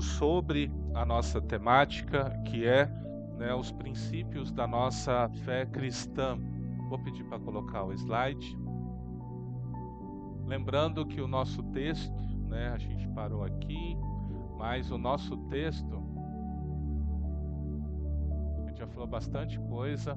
sobre a nossa temática, que é, os princípios da nossa fé cristã. Vou pedir para colocar o slide. Lembrando que o nosso texto, a gente parou aqui, mas o nosso texto, a gente já falou bastante coisa,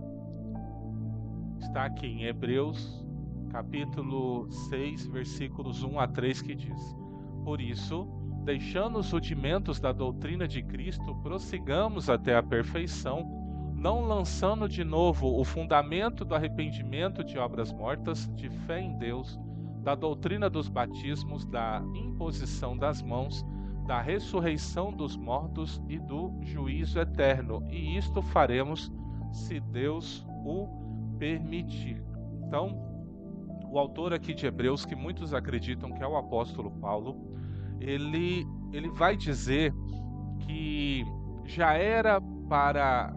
está aqui em Hebreus, capítulo 6, versículos 1 a 3, que diz: Por isso, deixando os rudimentos da doutrina de Cristo, prossigamos até a perfeição, não lançando de novo o fundamento do arrependimento de obras mortas, de fé em Deus, da doutrina dos batismos, da imposição das mãos, da ressurreição dos mortos e do juízo eterno. E isto faremos se Deus o permitir. Então, o autor aqui de Hebreus, que muitos acreditam que é o apóstolo Paulo, ele vai dizer que já era para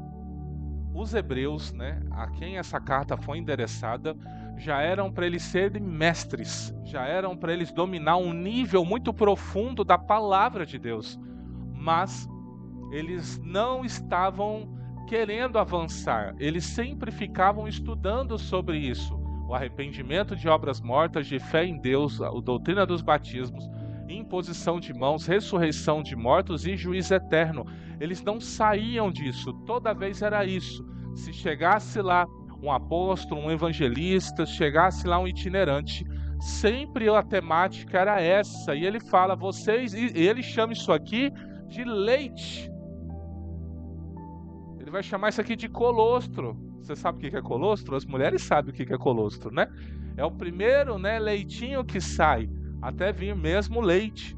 os hebreus, a quem essa carta foi endereçada, já eram para eles serem mestres, já eram para eles dominar um nível muito profundo da palavra de Deus, mas eles não estavam querendo avançar, eles sempre ficavam estudando sobre isso, o arrependimento de obras mortas, de fé em Deus, a doutrina dos batismos, imposição de mãos, ressurreição de mortos e juízo eterno. Eles não saíam disso, toda vez era isso. Se chegasse lá um apóstolo, um evangelista, chegasse lá um itinerante, sempre a temática era essa. E ele fala, e ele chama isso aqui de leite. Ele vai chamar isso aqui de colostro. Você sabe o que é colostro? As mulheres sabem o que é colostro, É o primeiro, leitinho que sai, até vir mesmo leite,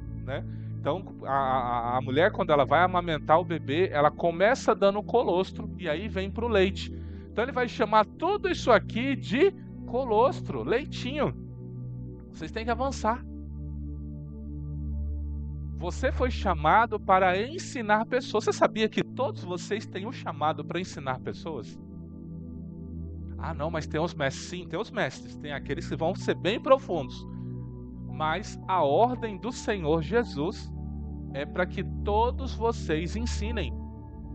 Então, a mulher, quando ela vai amamentar o bebê, ela começa dando colostro e aí vem para o leite. Então, ele vai chamar tudo isso aqui de colostro, leitinho. Vocês têm que avançar. Você foi chamado para ensinar pessoas. Você sabia que todos vocês têm um chamado para ensinar pessoas? Ah, não, mas tem os mestres. Sim, tem os mestres. Tem aqueles que vão ser bem profundos. Mas a ordem do Senhor Jesus é para que todos vocês ensinem.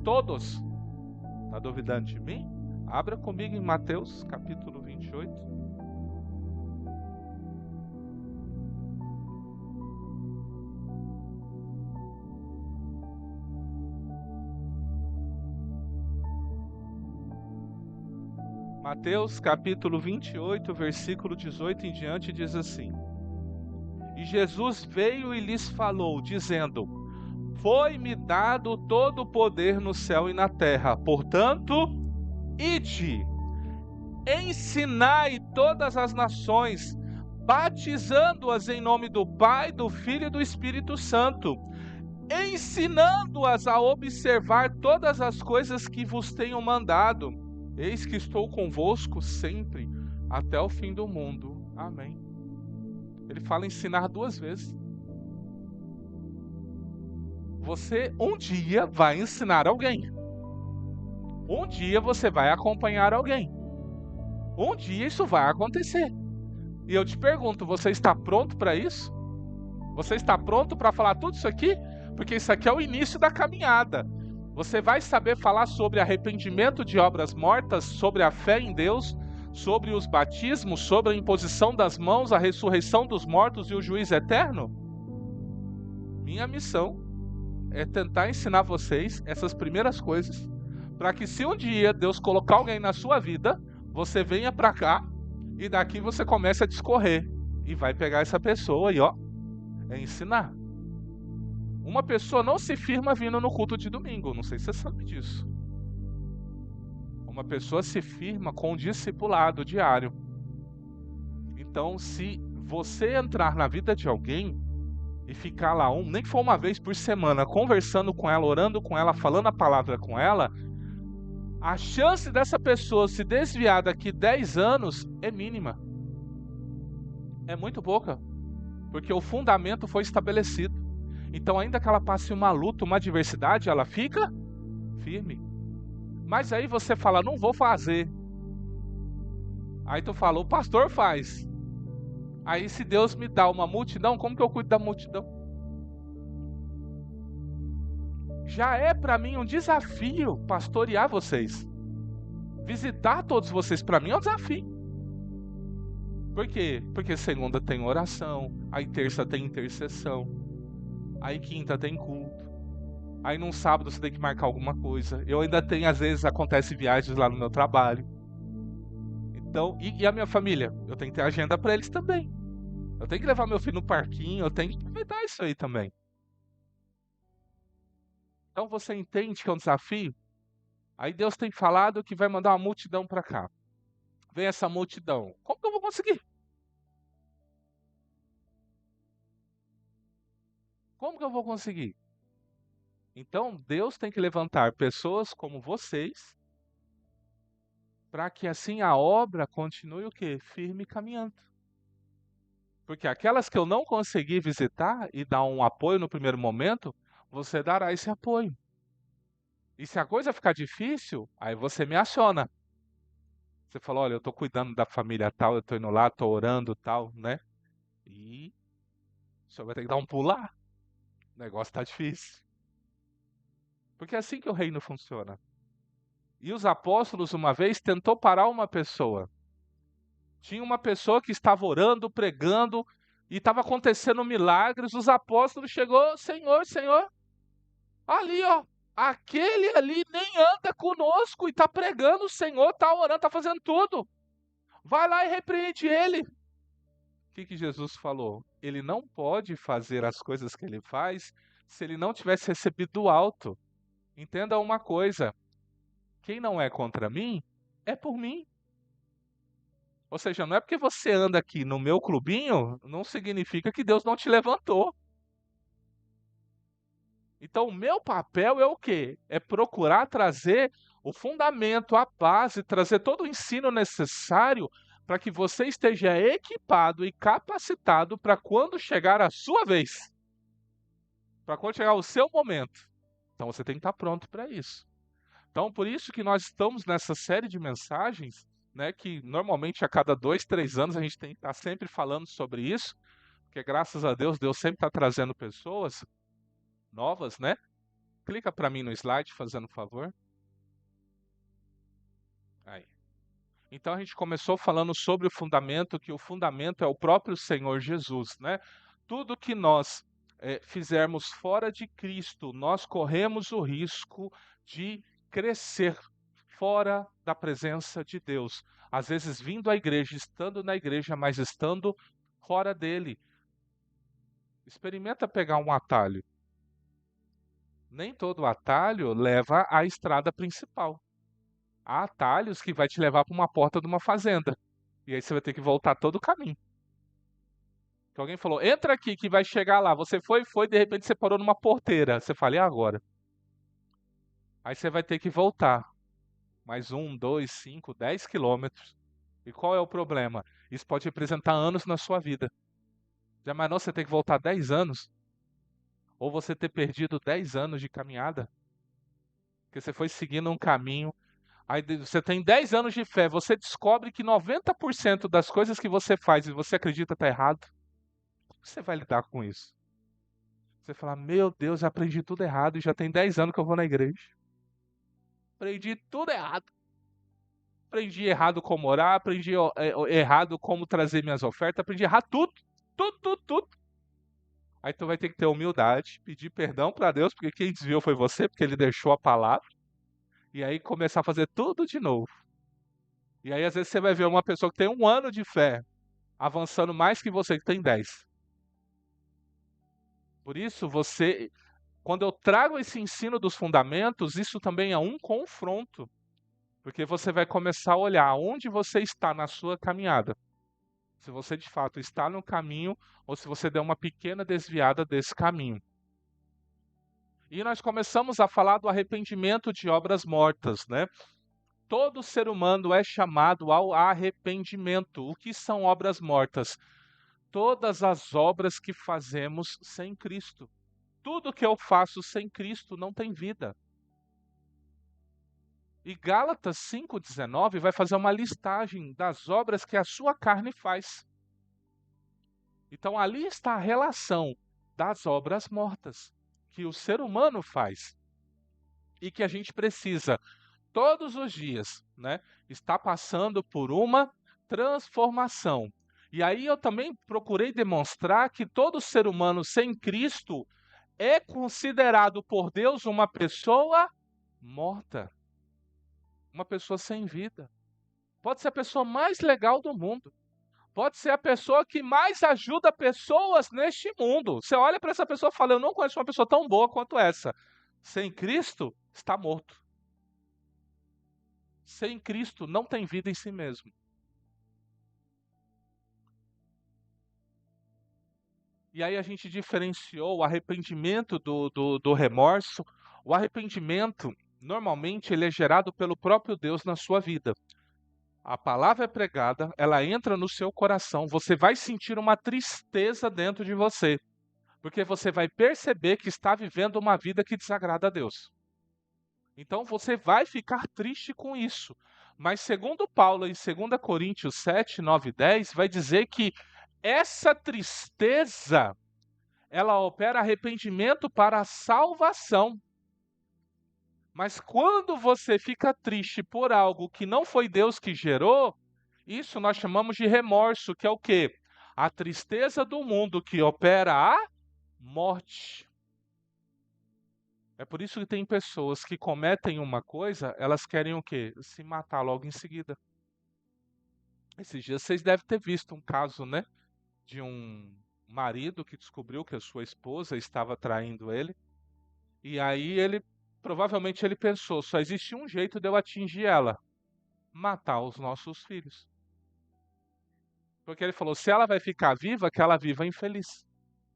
Todos. Está duvidando de mim? Abra comigo em Mateus, capítulo 28. Mateus, capítulo 28, versículo 18 em diante, diz assim: E Jesus veio e lhes falou, dizendo: Foi-me dado todo o poder no céu e na terra. Portanto, ide, ensinai todas as nações, batizando-as em nome do Pai, do Filho e do Espírito Santo, ensinando-as a observar todas as coisas que vos tenho mandado. Eis que estou convosco sempre, até o fim do mundo. Amém. Ele fala ensinar 2 vezes. Você um dia vai ensinar alguém. Um dia você vai acompanhar alguém. Um dia isso vai acontecer. E eu te pergunto, você está pronto para isso? Você está pronto para falar tudo isso aqui? Porque isso aqui é o início da caminhada. Você vai saber falar sobre arrependimento de obras mortas, sobre a fé em Deus, sobre os batismos, sobre a imposição das mãos, a ressurreição dos mortos e o juízo eterno? Minha missão é tentar ensinar vocês essas primeiras coisas, para que se um dia Deus colocar alguém na sua vida, você venha para cá e daqui você comece a discorrer e vai pegar essa pessoa e é ensinar. Uma pessoa não se firma vindo no culto de domingo, não sei se você sabe disso. Uma pessoa se firma com um discipulado diário. Então, se você entrar na vida de alguém e ficar lá, nem que for uma vez por semana, conversando com ela, orando com ela, falando a palavra com ela, a chance dessa pessoa se desviar daqui 10 anos é mínima. É muito pouca, porque o fundamento foi estabelecido. Então, ainda que ela passe uma luta, uma adversidade, ela fica firme. Mas aí você fala, não vou fazer. Aí tu fala, o pastor faz. Aí se Deus me dá uma multidão, como que eu cuido da multidão? Já é para mim um desafio pastorear vocês. Visitar todos vocês para mim é um desafio. Por quê? Porque segunda tem oração, aí terça tem intercessão, aí quinta tem culto, aí num sábado você tem que marcar alguma coisa. Eu ainda tenho, às vezes, acontece viagens lá no meu trabalho. Então, e a minha família? Eu tenho que ter agenda para eles também. Eu tenho que levar meu filho no parquinho, eu tenho que aproveitar isso aí também. Então você entende que é um desafio? Aí Deus tem falado que vai mandar uma multidão para cá. Vem essa multidão. Como que eu vou conseguir? Como que eu vou conseguir? Então Deus tem que levantar pessoas como vocês para que assim a obra continue o quê? Firme caminhando. Porque aquelas que eu não consegui visitar e dar um apoio no primeiro momento, você dará esse apoio. E se a coisa ficar difícil, aí você me aciona. Você fala, olha, eu estou cuidando da família tal, eu estou indo lá, estou orando tal, né? E o senhor vai ter que dar um pulo lá. O negócio está difícil. Porque é assim que o reino funciona. E os apóstolos, uma vez, tentou parar uma pessoa. Tinha uma pessoa que estava orando, pregando, e estava acontecendo milagres. Os apóstolos chegou, Senhor, Senhor, ali, ó, aquele ali nem anda conosco e está pregando, o Senhor está orando, está fazendo tudo. Vai lá e repreende ele. O que Jesus falou? Ele não pode fazer as coisas que ele faz se ele não tivesse recebido do alto. Entenda uma coisa: quem não é contra mim, é por mim. Ou seja, não é porque você anda aqui no meu clubinho, não significa que Deus não te levantou. Então, o meu papel é o quê? É procurar trazer o fundamento, a base, trazer todo o ensino necessário para que você esteja equipado e capacitado para quando chegar a sua vez, para quando chegar o seu momento. Então, você tem que estar pronto para isso. Então, por isso que nós estamos nessa série de mensagens, né, que normalmente a cada 2, 3 anos a gente tem que estar sempre falando sobre isso, porque graças a Deus, Deus sempre está trazendo pessoas novas, né? Clica para mim no slide, fazendo um favor. Aí. Então a gente começou falando sobre o fundamento, que o fundamento é o próprio Senhor Jesus, né? Tudo que nós fizermos fora de Cristo, nós corremos o risco de crescer fora da presença de Deus. Às vezes vindo à igreja, estando na igreja, mas estando fora dele. Experimenta pegar um atalho. Nem todo atalho leva à estrada principal. Há atalhos que vai te levar para uma porta de uma fazenda. E aí você vai ter que voltar todo o caminho. Que alguém falou, entra aqui que vai chegar lá. Você foi, de repente você parou numa porteira. Você fala, e agora? Aí você vai ter que voltar. Mais 1, 2, 5, 10 quilômetros. E qual é o problema? Isso pode representar anos na sua vida. Já imaginou você ter que voltar 10 anos? Ou você ter perdido 10 anos de caminhada? Porque você foi seguindo um caminho. Aí você tem 10 anos de fé, você descobre que 90% das coisas que você faz e você acredita está errado. Como você vai lidar com isso? Você fala, meu Deus, eu aprendi tudo errado e já tem 10 anos que eu vou na igreja. Aprendi tudo errado. Aprendi errado como orar, aprendi errado como trazer minhas ofertas, aprendi errado tudo. Tudo, tudo, tudo. Aí tu vai ter que ter humildade, pedir perdão para Deus, porque quem desviou foi você, porque ele deixou a palavra. E aí começar a fazer tudo de novo. E aí às vezes você vai ver uma pessoa que tem 1 ano de fé, avançando mais que você que tem 10. Por isso, quando eu trago esse ensino dos fundamentos, isso também é um confronto, porque você vai começar a olhar onde você está na sua caminhada. Se você de fato está no caminho ou se você deu uma pequena desviada desse caminho. E nós começamos a falar do arrependimento de obras mortas, né? Todo ser humano é chamado ao arrependimento. O que são obras mortas? Todas as obras que fazemos sem Cristo. Tudo que eu faço sem Cristo não tem vida. E Gálatas 5,19 vai fazer uma listagem das obras que a sua carne faz. Então ali está a relação das obras mortas que o ser humano faz. e que a gente precisa todos os dias, né, estar passando por uma transformação. E aí eu também procurei demonstrar que todo ser humano sem Cristo é considerado por Deus uma pessoa morta, uma pessoa sem vida. Pode ser a pessoa mais legal do mundo. Pode ser a pessoa que mais ajuda pessoas neste mundo. Você olha para essa pessoa e fala: eu não conheço uma pessoa tão boa quanto essa. Sem Cristo, está morto. Sem Cristo, não tem vida em si mesmo. E aí a gente diferenciou o arrependimento do remorso. O arrependimento, normalmente, ele é gerado pelo próprio Deus na sua vida. A palavra é pregada, ela entra no seu coração, você vai sentir uma tristeza dentro de você, porque você vai perceber que está vivendo uma vida que desagrada a Deus. Então você vai ficar triste com isso. Mas segundo Paulo, em 2 Coríntios 7, 9 e 10, vai dizer que essa tristeza, ela opera arrependimento para a salvação. Mas quando você fica triste por algo que não foi Deus que gerou, isso nós chamamos de remorso, que é o quê? A tristeza do mundo que opera a morte. É por isso que tem pessoas que cometem uma coisa, elas querem o quê? Se matar logo em seguida. Esses dias vocês devem ter visto um caso, né? De um marido que descobriu que a sua esposa estava traindo ele. E aí provavelmente ele pensou, só existe um jeito de eu atingir ela, matar os nossos filhos. Porque ele falou, se ela vai ficar viva, que ela viva infeliz.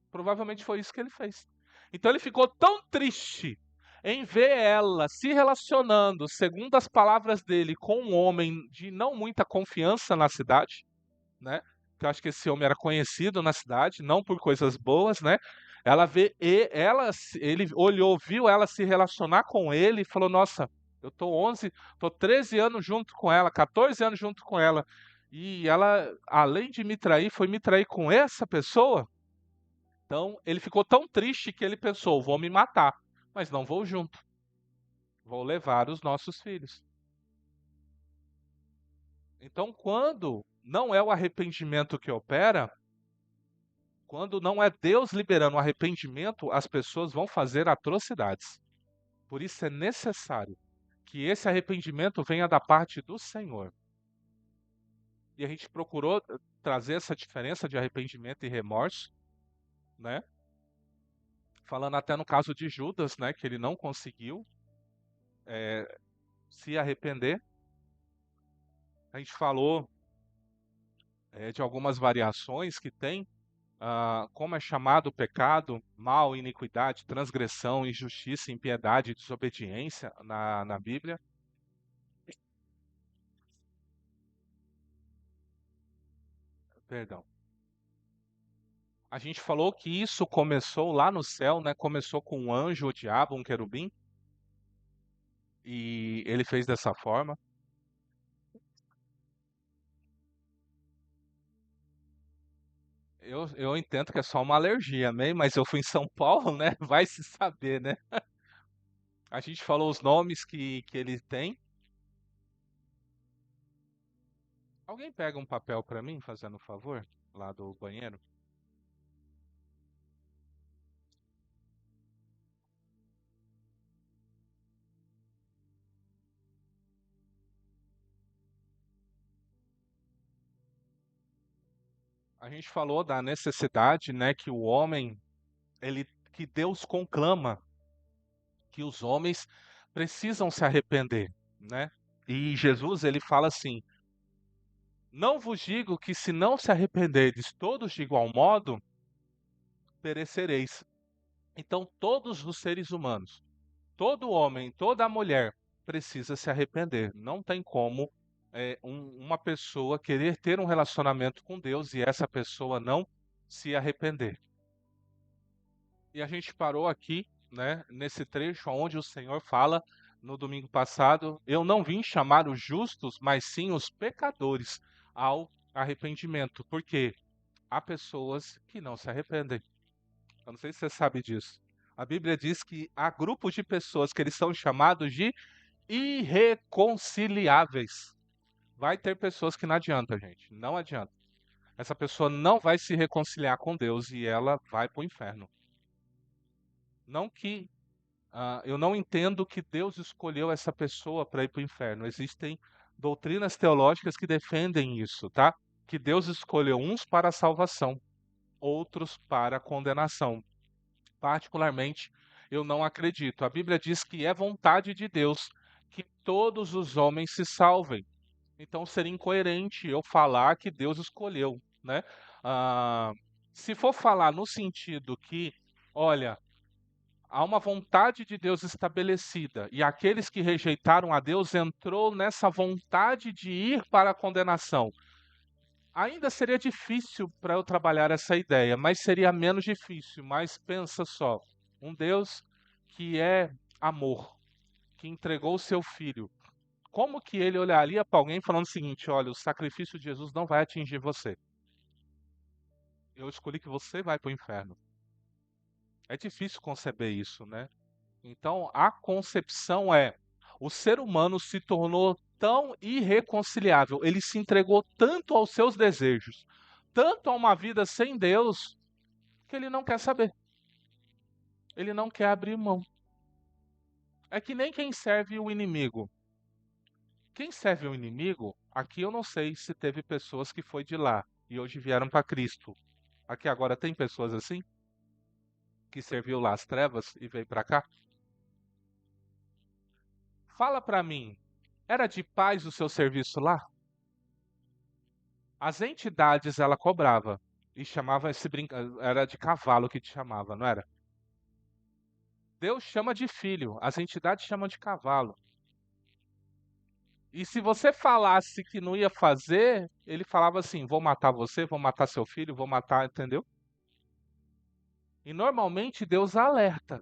Provavelmente foi isso que ele fez. Então ele ficou tão triste em ver ela se relacionando, segundo as palavras dele, com um homem de não muita confiança na cidade, né? Que eu acho que esse homem era conhecido na cidade, não por coisas boas, né? Ele olhou, viu ela se relacionar com ele e falou: "Nossa, eu tô 13 anos junto com ela, 14 anos junto com ela, e ela, além de me trair, foi me trair com essa pessoa?" Então, ele ficou tão triste que ele pensou: "Vou me matar, mas não vou junto. Vou levar os nossos filhos." Então, quando não é o arrependimento que opera, quando não é Deus liberando o arrependimento, as pessoas vão fazer atrocidades. Por isso é necessário que esse arrependimento venha da parte do Senhor. E a gente procurou trazer essa diferença de arrependimento e remorso, né? Falando até no caso de Judas, né, que ele não conseguiu se arrepender. A gente falou de algumas variações que tem, como é chamado o pecado: mal, iniquidade, transgressão, injustiça, impiedade, desobediência na Bíblia. Perdão. A gente falou que isso começou lá no céu, né? Começou com um anjo, o diabo, um querubim, e ele fez dessa forma. Eu entendo que é só uma alergia, amém? Mas eu fui em São Paulo, né? Vai se saber, né? A gente falou os nomes que ele tem. Alguém pega um papel para mim, fazendo um favor, lá do banheiro? A gente falou da necessidade, né, que o homem, que Deus conclama que os homens precisam se arrepender, né? E Jesus, ele fala assim: "Não vos digo que se não se arrependerdes todos de igual modo, perecereis." Então, todos os seres humanos, todo homem, toda mulher precisa se arrepender. Não tem como uma pessoa querer ter um relacionamento com Deus e essa pessoa não se arrepender. E a gente parou aqui, né, nesse trecho onde o Senhor fala no domingo passado: "Eu não vim chamar os justos, mas sim os pecadores ao arrependimento." Porque há pessoas que não se arrependem. Eu não sei se você sabe disso. A Bíblia diz que há grupos de pessoas que eles são chamados de irreconciliáveis. Vai ter pessoas que não adianta, gente, não adianta. Essa pessoa não vai se reconciliar com Deus e ela vai para o inferno. Não que eu não entendo que Deus escolheu essa pessoa para ir para o inferno. Existem doutrinas teológicas que defendem isso, tá? Que Deus escolheu uns para a salvação, outros para a condenação. Particularmente, eu não acredito. A Bíblia diz que é vontade de Deus que todos os homens se salvem. Então seria incoerente eu falar que Deus escolheu, né? Ah, se for falar no sentido que, olha, há uma vontade de Deus estabelecida e aqueles que rejeitaram a Deus entrou nessa vontade de ir para a condenação. Ainda seria difícil para eu trabalhar essa ideia, mas seria menos difícil. Mas pensa só, um Deus que é amor, que entregou o seu filho. Como que ele olharia para alguém falando o seguinte: olha, o sacrifício de Jesus não vai atingir você. Eu escolhi que você vai para o inferno. É difícil conceber isso, né? Então, a concepção é: o ser humano se tornou tão irreconciliável, ele se entregou tanto aos seus desejos, tanto a uma vida sem Deus, que ele não quer saber. Ele não quer abrir mão. É que nem quem serve o inimigo. Quem serve o inimigo, aqui eu não sei se teve pessoas que foi de lá e hoje vieram para Cristo. Aqui agora tem pessoas assim que serviu lá as trevas e veio para cá? Fala para mim, era de paz o seu serviço lá? As entidades ela cobrava e chamava era de cavalo que te chamava, não era? Deus chama de filho, as entidades chamam de cavalo. E se você falasse que não ia fazer, ele falava assim: vou matar você, vou matar seu filho, vou matar, entendeu? E normalmente Deus alerta.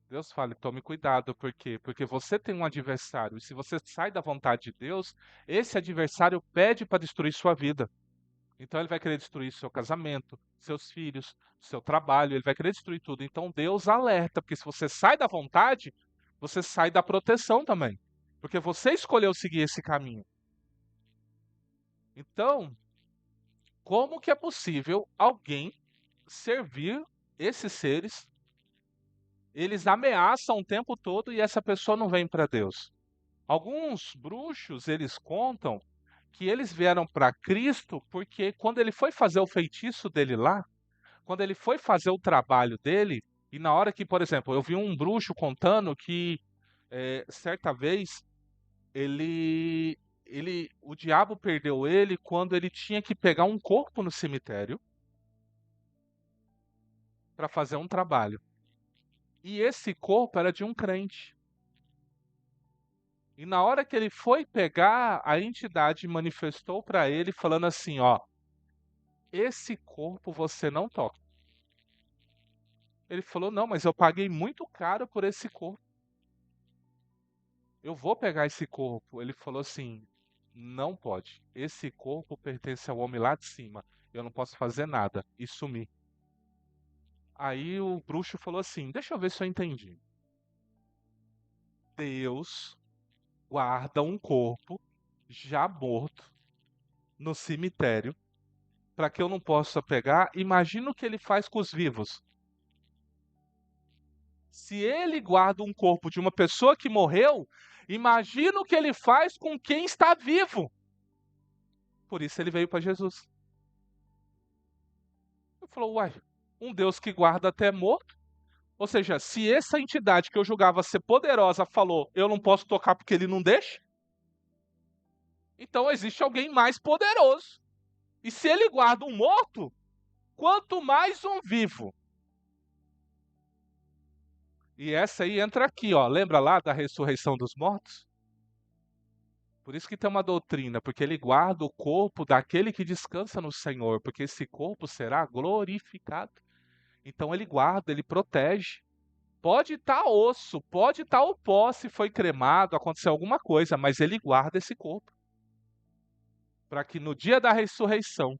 Deus fala: tome cuidado, por quê? Porque você tem um adversário, e se você sai da vontade de Deus, esse adversário pede para destruir sua vida. Então ele vai querer destruir seu casamento, seus filhos, seu trabalho, ele vai querer destruir tudo. Então Deus alerta, porque se você sai da vontade, você sai da proteção também. Porque você escolheu seguir esse caminho. Então, como que é possível alguém servir esses seres? Eles ameaçam o tempo todo e essa pessoa não vem para Deus. Alguns bruxos, eles contam que eles vieram para Cristo porque quando ele foi fazer o feitiço dele lá, quando ele foi fazer o trabalho dele, e na hora que, por exemplo, eu vi um bruxo contando que certa vez o diabo perdeu ele quando ele tinha que pegar um corpo no cemitério para fazer um trabalho. E esse corpo era de um crente. E na hora que ele foi pegar, a entidade manifestou para ele falando assim, ó, esse corpo você não toca. Ele falou, não, mas eu paguei muito caro por esse corpo. Eu vou pegar esse corpo. Ele falou assim, não pode. Esse corpo pertence ao homem lá de cima. Eu não posso fazer nada. E sumir. Aí o bruxo falou assim, deixa eu ver se eu entendi. Deus guarda um corpo já morto no cemitério para que eu não possa pegar. Imagina o que ele faz com os vivos. Se ele guarda um corpo de uma pessoa que morreu, imagina o que ele faz com quem está vivo. Por isso ele veio para Jesus. Ele falou, uai, um Deus que guarda até morto? Ou seja, se essa entidade que eu julgava ser poderosa falou, eu não posso tocar porque ele não deixa, então existe alguém mais poderoso. E se ele guarda um morto, quanto mais um vivo. E essa aí entra aqui, ó. Lembra lá da ressurreição dos mortos? Por isso que tem uma doutrina, porque ele guarda o corpo daquele que descansa no Senhor, porque esse corpo será glorificado. Então ele guarda, ele protege. Pode estar osso, pode estar o pó se foi cremado, aconteceu alguma coisa, mas ele guarda esse corpo. Para que no dia da ressurreição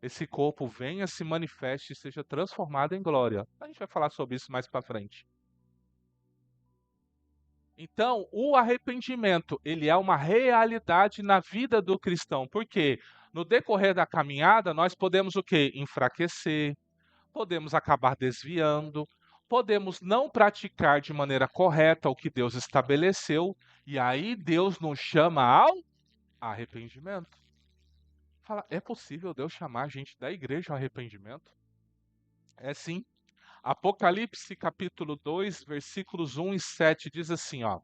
esse corpo venha, se manifeste e seja transformado em glória. A gente vai falar sobre isso mais para frente. Então, o arrependimento, ele é uma realidade na vida do cristão. Por quê? No decorrer da caminhada, nós podemos o quê? Enfraquecer, podemos acabar desviando, podemos não praticar de maneira correta o que Deus estabeleceu, e aí Deus nos chama ao arrependimento. Fala, é possível Deus chamar a gente da igreja ao arrependimento? É sim. Apocalipse capítulo 2, versículos 1 e 7 diz assim, ó: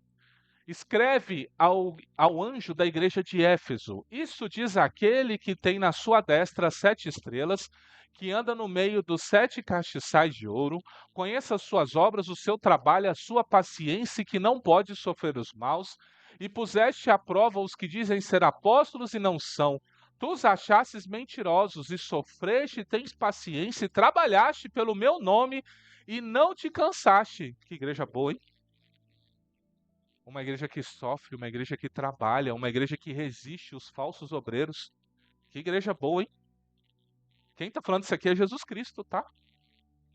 Escreve ao anjo da igreja de Éfeso: Isso diz aquele que tem na sua destra 7 estrelas, que anda no meio dos 7 castiçais de ouro. Conheça as suas obras, o seu trabalho, a sua paciência, e que não pode sofrer os maus. E puseste à prova os que dizem ser apóstolos e não são. Tu os achastes mentirosos, e sofreste, tens paciência, e trabalhaste pelo meu nome, e não te cansaste. Que igreja boa, hein? Uma igreja que sofre, uma igreja que trabalha, uma igreja que resiste os falsos obreiros. Que igreja boa, hein? Quem está falando isso aqui é Jesus Cristo, tá?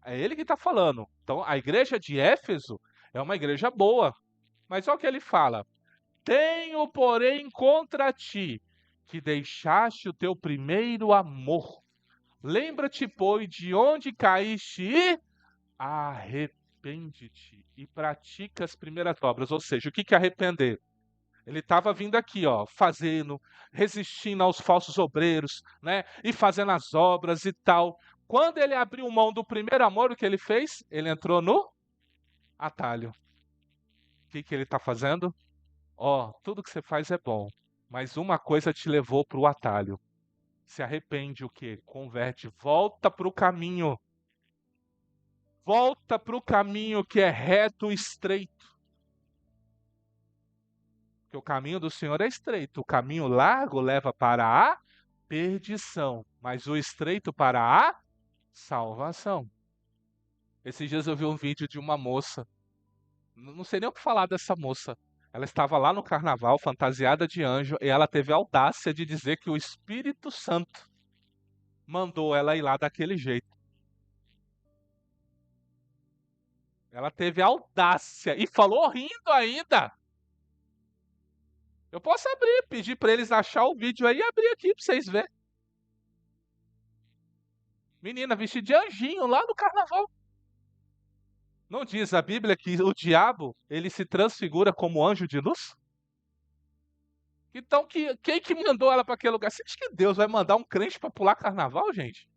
É ele que está falando. Então, a igreja de Éfeso é uma igreja boa. Mas olha o que ele fala: Tenho, porém, contra ti que deixaste o teu primeiro amor. Lembra-te, pois, de onde caíste e arrepende-te e pratica as primeiras obras. Ou seja, o que é arrepender? Ele estava vindo aqui, ó, fazendo, resistindo aos falsos obreiros, né? E fazendo as obras e tal. Quando ele abriu mão do primeiro amor, o que ele fez? Ele entrou no atalho. O que ele está fazendo? Ó, tudo que você faz é bom, mas uma coisa te levou para o atalho. Se arrepende o quê? Converte, volta para o caminho. Volta para o caminho que é reto e estreito. Porque o caminho do Senhor é estreito, o caminho largo leva para a perdição, mas o estreito para a salvação. Esses dias eu vi um vídeo de uma moça, não sei nem o que falar dessa moça. Ela estava lá no carnaval, fantasiada de anjo, e ela teve a audácia de dizer que o Espírito Santo mandou ela ir lá daquele jeito. Ela teve a audácia e falou rindo ainda. Eu posso abrir, pedir para eles achar o vídeo aí e abrir aqui para vocês verem. Menina vestida de anjinho lá no carnaval. Não diz a Bíblia que o diabo, ele se transfigura como anjo de luz? Então, quem que mandou ela para aquele lugar? Você acha que Deus vai mandar um crente para pular carnaval, gente?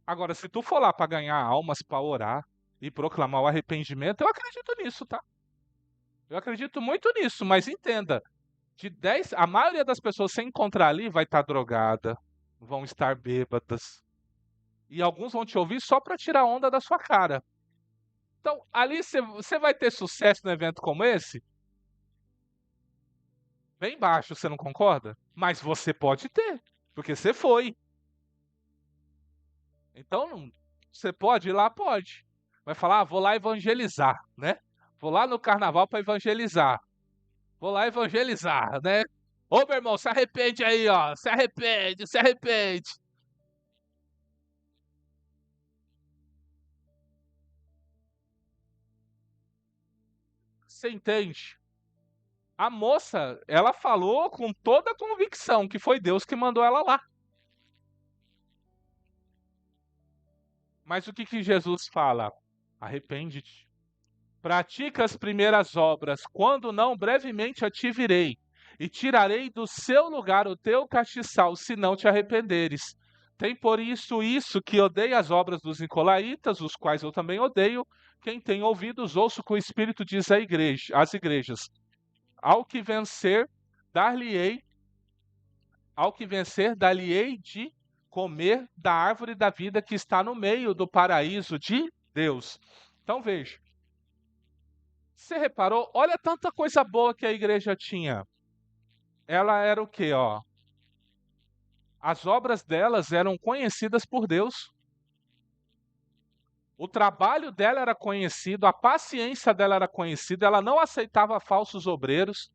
Agora, se tu for lá para ganhar almas, para orar e proclamar o arrependimento, eu acredito nisso, tá? Eu acredito muito nisso, mas entenda, de 10, a maioria das pessoas sem encontrar ali vai estar drogada, vão estar bêbadas, e alguns vão te ouvir só para tirar onda da sua cara. Então, ali você vai ter sucesso num evento como esse? Bem baixo, você não concorda? Mas você pode ter, porque você foi. Então, você pode ir lá? Pode. Vai falar, vou lá evangelizar, né? Vou lá no carnaval para evangelizar. Vou lá evangelizar, né? Ô, meu irmão, se arrepende aí, ó. Se arrepende, se arrepende. Você entende? A moça, ela falou com toda a convicção que foi Deus que mandou ela lá. Mas o que Jesus fala? Arrepende-te. Pratica as primeiras obras, quando não, brevemente a te virei, e tirarei do seu lugar o teu castiçal, se não te arrependeres. Tem por isso que odeia as obras dos nicolaítas, os quais eu também odeio. Quem tem ouvidos, ouça o que o Espírito diz às igrejas. Ao que vencer, dar-lhe-ei, ao que vencer, dar-lhe-ei de comer da árvore da vida que está no meio do paraíso de Deus. Então veja, você reparou? Olha tanta coisa boa que a igreja tinha. Ela era o quê, ó? As obras delas eram conhecidas por Deus. O trabalho dela era conhecido, a paciência dela era conhecida, ela não aceitava falsos obreiros.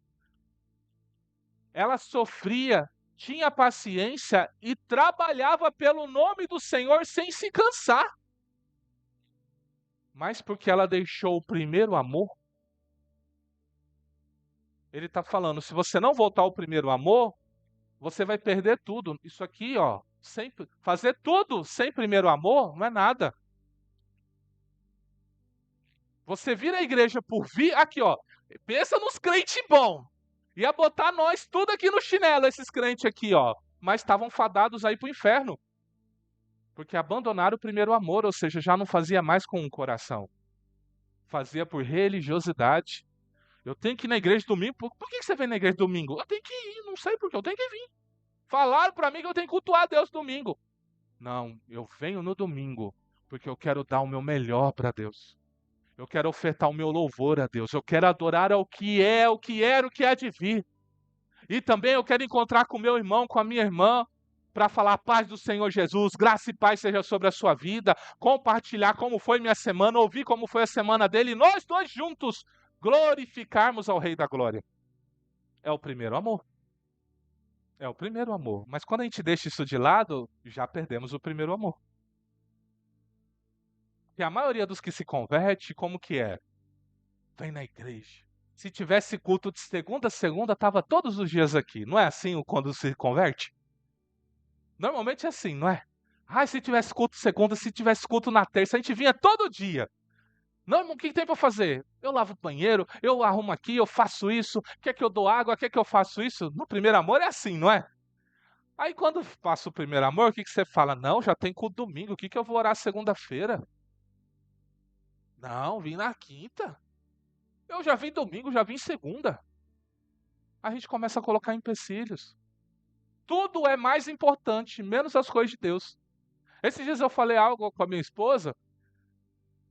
Ela sofria, tinha paciência e trabalhava pelo nome do Senhor sem se cansar. Mas porque ela deixou o primeiro amor, ele está falando, se você não voltar ao primeiro amor, você vai perder tudo. Isso aqui, ó, sempre fazer tudo sem primeiro amor não é nada. Você vir à igreja por vir, aqui, ó, pensa nos crentes bons. Ia botar nós tudo aqui no chinelo, esses crentes aqui, ó. Mas estavam fadados aí para o inferno. Porque abandonaram o primeiro amor, ou seja, já não fazia mais com o coração. Fazia por religiosidade. Eu tenho que ir na igreja domingo. Por que você vem na igreja domingo? Eu tenho que ir, não sei por que, eu tenho que vir. Falaram para mim que eu tenho que cultuar a Deus domingo. Não, eu venho no domingo porque eu quero dar o meu melhor para Deus. Eu quero ofertar o meu louvor a Deus. Eu quero adorar ao que é, o que era, o que há de vir. E também eu quero encontrar com meu irmão, com a minha irmã, para falar a paz do Senhor Jesus, graça e paz seja sobre a sua vida, compartilhar como foi minha semana, ouvir como foi a semana dele, e nós dois juntos glorificarmos ao Rei da Glória. É o primeiro amor. É o primeiro amor. Mas quando a gente deixa isso de lado, já perdemos o primeiro amor. E a maioria dos que se converte, como que é? Vem na igreja. Se tivesse culto de segunda a segunda, estava todos os dias aqui. Não é assim quando se converte? Normalmente é assim, não é? Ah, se tivesse culto segunda, se tivesse culto na terça, a gente vinha todo dia. Não, o que tem para fazer? Eu lavo o banheiro, eu arrumo aqui, eu faço isso, quer que eu dou água, quer que eu faço isso? No primeiro amor é assim, não é? Aí quando passa o primeiro amor, o que você fala? Não, já tem culto domingo, o que eu vou orar segunda-feira? Não, vim na quinta. Eu já vim domingo, já vim segunda. A gente começa a colocar empecilhos. Tudo é mais importante, menos as coisas de Deus. Esses dias eu falei algo com a minha esposa.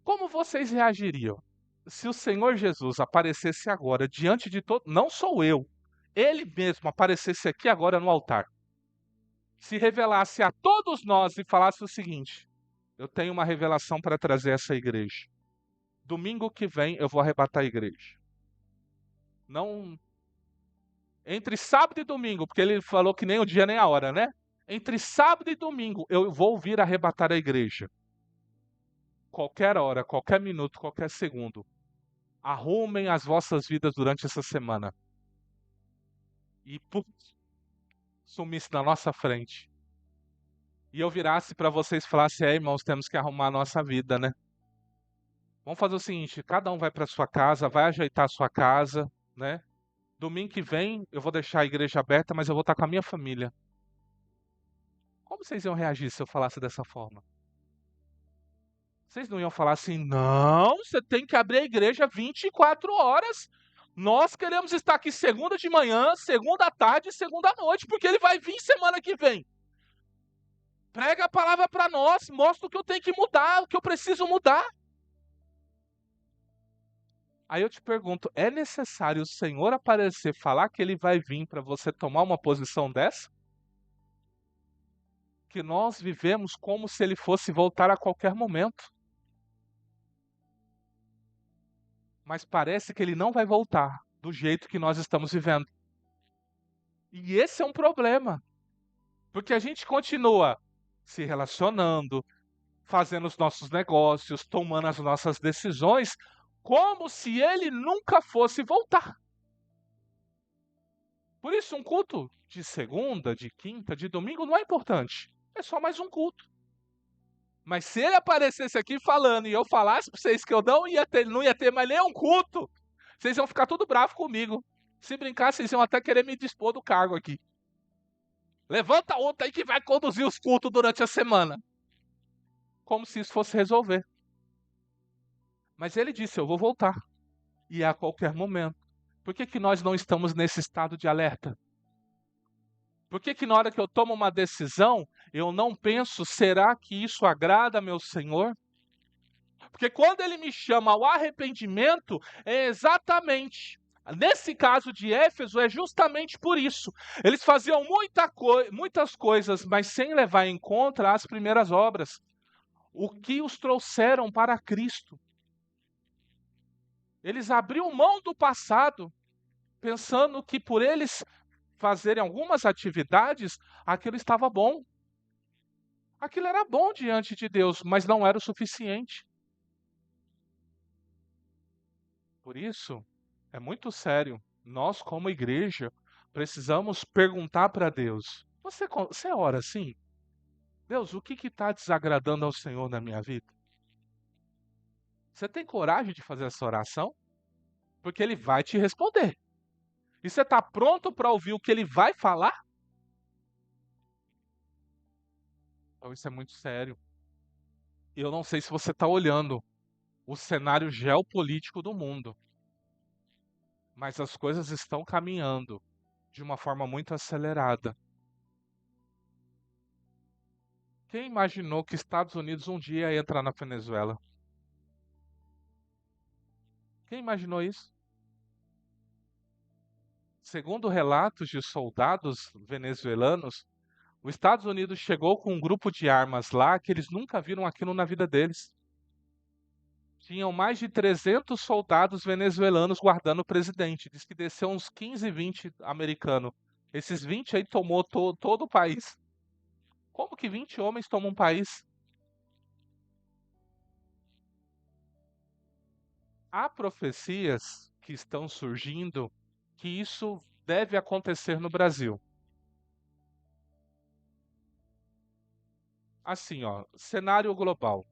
Como vocês reagiriam se o Senhor Jesus aparecesse agora diante de todo, não sou eu, ele mesmo aparecesse aqui agora no altar, se revelasse a todos nós e falasse o seguinte: eu tenho uma revelação para trazer a essa igreja. Domingo que vem eu vou arrebatar a igreja. Não entre sábado e domingo, porque ele falou que nem o dia nem a hora, né? Entre sábado e domingo eu vou vir arrebatar a igreja. Qualquer hora, qualquer minuto, qualquer segundo. Arrumem as vossas vidas durante essa semana. E sumisse na nossa frente. E eu virasse para vocês e falasse: irmãos, temos que arrumar a nossa vida, né? Vamos fazer o seguinte: cada um vai para sua casa, vai ajeitar a sua casa, né? Domingo que vem eu vou deixar a igreja aberta, mas eu vou estar com a minha família. Como vocês iam reagir se eu falasse dessa forma? Vocês não iam falar assim: não, você tem que abrir a igreja 24 horas. Nós queremos estar aqui segunda de manhã, segunda à tarde e segunda à noite, porque ele vai vir semana que vem. Prega a palavra para nós, mostra o que eu tenho que mudar, o que eu preciso mudar. Aí eu te pergunto, é necessário o Senhor aparecer, falar que ele vai vir para você tomar uma posição dessa? Que nós vivemos como se ele fosse voltar a qualquer momento. Mas parece que ele não vai voltar do jeito que nós estamos vivendo. E esse é um problema, porque a gente continua se relacionando, fazendo os nossos negócios, tomando as nossas decisões, como se ele nunca fosse voltar. Por isso, um culto de segunda, de quinta, de domingo não é importante. É só mais um culto. Mas se ele aparecesse aqui falando e eu falasse para vocês que eu não ia ter mais nenhum culto, vocês iam ficar tudo bravo comigo. Se brincar, vocês iam até querer me dispor do cargo aqui. Levanta outro aí que vai conduzir os cultos durante a semana. Como se isso fosse resolver. Mas ele disse: eu vou voltar. E é a qualquer momento. Por que nós não estamos nesse estado de alerta? Por que na hora que eu tomo uma decisão, eu não penso, será que isso agrada meu Senhor? Porque quando ele me chama ao arrependimento, é exatamente, nesse caso de Éfeso, é justamente por isso. Eles faziam muitas coisas, mas sem levar em conta as primeiras obras. O que os trouxeram para Cristo. Eles abriam mão do passado, pensando que por eles fazerem algumas atividades, aquilo estava bom. Aquilo era bom diante de Deus, mas não era o suficiente. Por isso, é muito sério. Nós, como igreja, precisamos perguntar para Deus: você ora assim? Deus, o que está desagradando ao Senhor na minha vida? Você tem coragem de fazer essa oração? Porque Ele vai te responder. E você está pronto para ouvir o que Ele vai falar? Então isso é muito sério. E eu não sei se você está olhando o cenário geopolítico do mundo, mas as coisas estão caminhando de uma forma muito acelerada. Quem imaginou que Estados Unidos um dia ia entrar na Venezuela? Quem imaginou isso? Segundo relatos de soldados venezuelanos, os Estados Unidos chegou com um grupo de armas lá que eles nunca viram aquilo na vida deles. Tinham mais de 300 soldados venezuelanos guardando o presidente. Diz que desceu uns 15, 20 americanos. Esses 20 aí tomou todo o país. Como que 20 homens tomam um país? Há profecias que estão surgindo que isso deve acontecer no Brasil. Assim, ó, cenário global.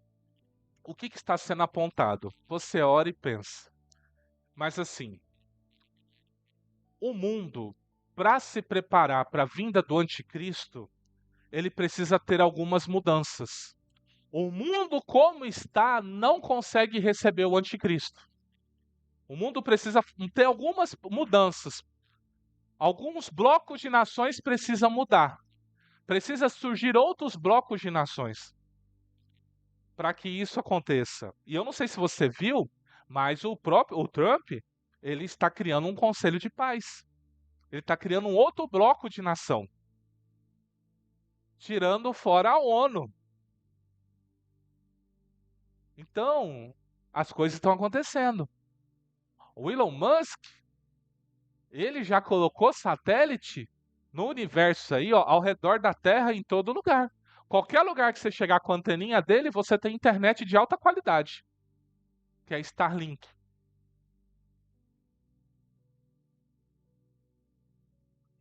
O que está sendo apontado? Você ora e pensa. Mas assim, o mundo, para se preparar para a vinda do anticristo, ele precisa ter algumas mudanças. O mundo como está não consegue receber o anticristo. O mundo precisa ter algumas mudanças. Alguns blocos de nações precisam mudar. Precisa surgir outros blocos de nações para que isso aconteça. E eu não sei se você viu, mas o Trump, ele está criando um conselho de paz. Ele está criando um outro bloco de nação, tirando fora a ONU. Então, as coisas estão acontecendo. O Elon Musk, ele já colocou satélite no universo aí, ó, ao redor da Terra, em todo lugar. Qualquer lugar que você chegar com a anteninha dele, você tem internet de alta qualidade, que é Starlink.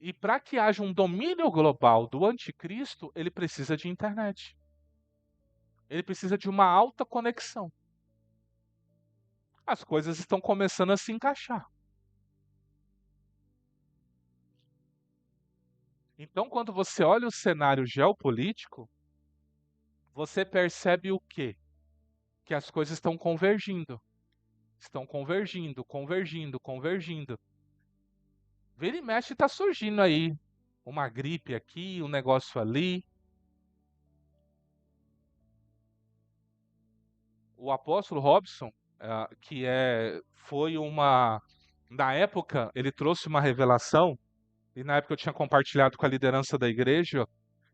E para que haja um domínio global do anticristo, ele precisa de internet. Ele precisa de uma alta conexão. As coisas estão começando a se encaixar. Então, quando você olha o cenário geopolítico, você percebe o quê? Que as coisas estão convergindo. Estão convergindo, convergindo, convergindo. Vira e mexe está surgindo aí uma gripe aqui, um negócio ali. O apóstolo Robson, foi uma. Na época, ele trouxe uma revelação, e na época eu tinha compartilhado com a liderança da igreja.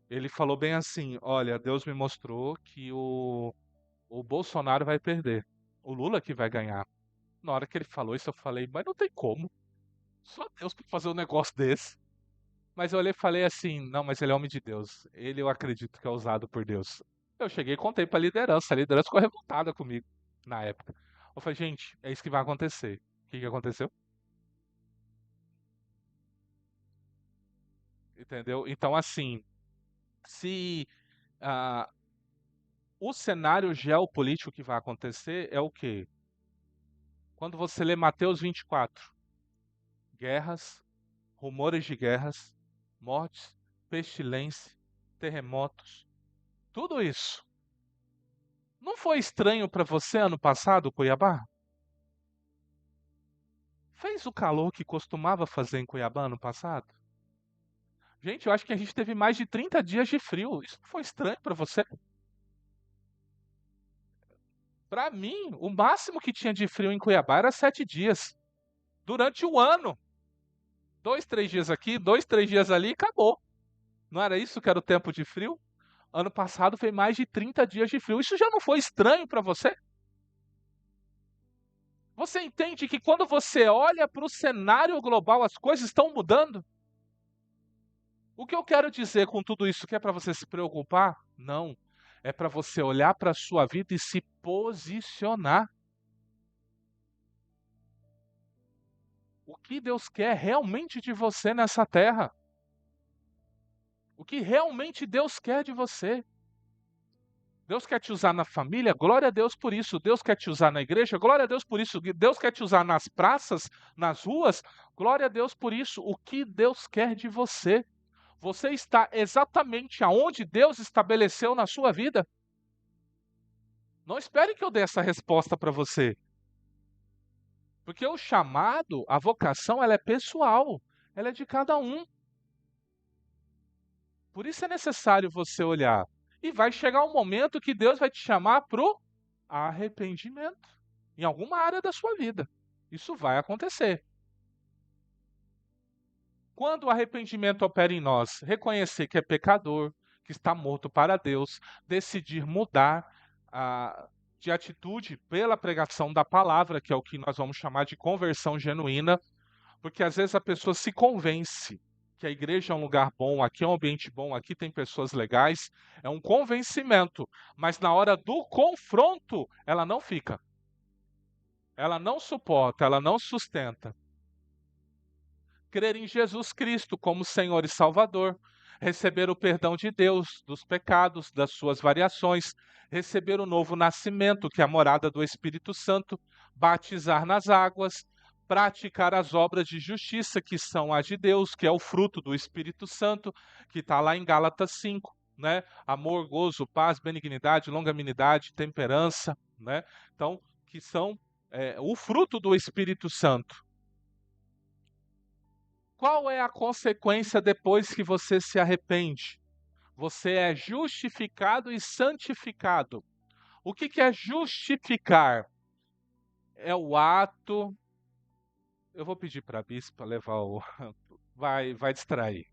Ele falou bem assim: olha, Deus me mostrou que o Bolsonaro vai perder, o Lula que vai ganhar. Na hora que ele falou isso, eu falei, mas não tem como. Só Deus para fazer um negócio desse. Mas eu olhei e falei assim: não, mas ele é homem de Deus. Ele eu acredito que é usado por Deus. Eu cheguei e contei para a liderança ficou revoltada comigo na época. Eu falei, gente, é isso que vai acontecer. O que aconteceu? Entendeu? Então, assim, se ah, o cenário geopolítico que vai acontecer é o quê? Quando você lê Mateus 24, guerras, rumores de guerras, mortes, pestilência, terremotos, tudo isso. Não foi estranho para você ano passado, Cuiabá? Fez o calor que costumava fazer em Cuiabá ano passado? Gente, eu acho que a gente teve mais de 30 dias de frio. Isso não foi estranho para você? Para mim, o máximo que tinha de frio em Cuiabá era 7 dias. Durante o ano. 2, 3 dias aqui, 2, 3 dias ali e acabou. Não era isso que era o tempo de frio? Ano passado foi mais de 30 dias de frio. Isso já não foi estranho para você? Você entende que quando você olha para o cenário global, as coisas estão mudando? O que eu quero dizer com tudo isso? Que é para você se preocupar? Não. É para você olhar para a sua vida e se posicionar. O que Deus quer realmente de você nessa terra? O que realmente Deus quer de você? Deus quer te usar na família? Glória a Deus por isso. Deus quer te usar na igreja? Glória a Deus por isso. Deus quer te usar nas praças, nas ruas? Glória a Deus por isso. O que Deus quer de você? Você está exatamente aonde Deus estabeleceu na sua vida? Não espere que eu dê essa resposta para você. Porque o chamado, a vocação, ela é pessoal. Ela é de cada um. Por isso é necessário você olhar. E vai chegar um momento que Deus vai te chamar para o arrependimento. Em alguma área da sua vida. Isso vai acontecer. Quando o arrependimento opera em nós, reconhecer que é pecador, que está morto para Deus, decidir mudar de atitude pela pregação da palavra, que é o que nós vamos chamar de conversão genuína, porque às vezes a pessoa se convence que a igreja é um lugar bom, aqui é um ambiente bom, aqui tem pessoas legais, é um convencimento, mas na hora do confronto, ela não fica. Ela não suporta, ela não sustenta. Crer em Jesus Cristo como Senhor e Salvador, receber o perdão de Deus dos pecados, das suas variações, receber o novo nascimento, que é a morada do Espírito Santo, batizar nas águas, praticar as obras de justiça, que são as de Deus, que é o fruto do Espírito Santo, que está lá em Gálatas 5, né? Amor, gozo, paz, benignidade, longanimidade, temperança, né? Então, que são o fruto do Espírito Santo. Qual é a consequência depois que você se arrepende? Você é justificado e santificado. O que é justificar? É o ato. Eu vou pedir para a bispa levar o. Vai distrair.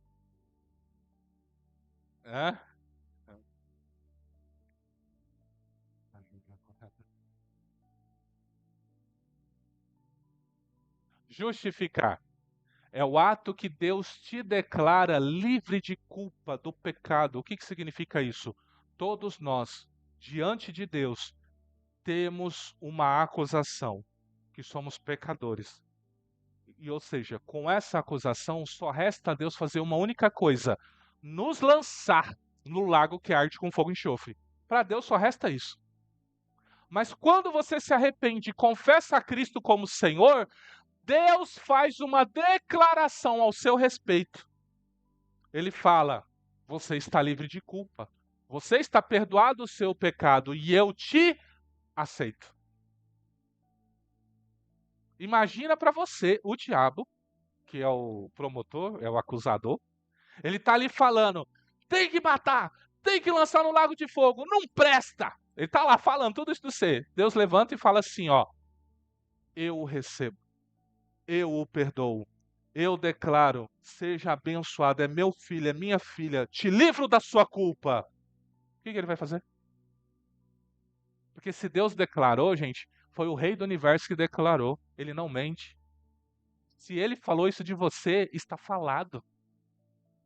Hã? Justificar é o ato que Deus te declara livre de culpa do pecado. O que significa isso? Todos nós, diante de Deus, temos uma acusação, que somos pecadores. E, ou seja, com essa acusação, só resta a Deus fazer uma única coisa: nos lançar no lago que arde com fogo e enxofre. Para Deus só resta isso. Mas quando você se arrepende e confessa a Cristo como Senhor, Deus faz uma declaração ao seu respeito. Ele fala: você está livre de culpa. Você está perdoado o seu pecado e eu te aceito. Imagina para você o diabo, que é o promotor, é o acusador. Ele está ali falando: tem que matar, tem que lançar no lago de fogo, não presta. Ele está lá falando tudo isso do ser. Deus levanta e fala assim: ó, eu o recebo, eu o perdoo, eu declaro, seja abençoado, é meu filho, é minha filha, te livro da sua culpa. O que ele vai fazer? Porque se Deus declarou, gente, foi o rei do universo que declarou, ele não mente. Se ele falou isso de você, está falado.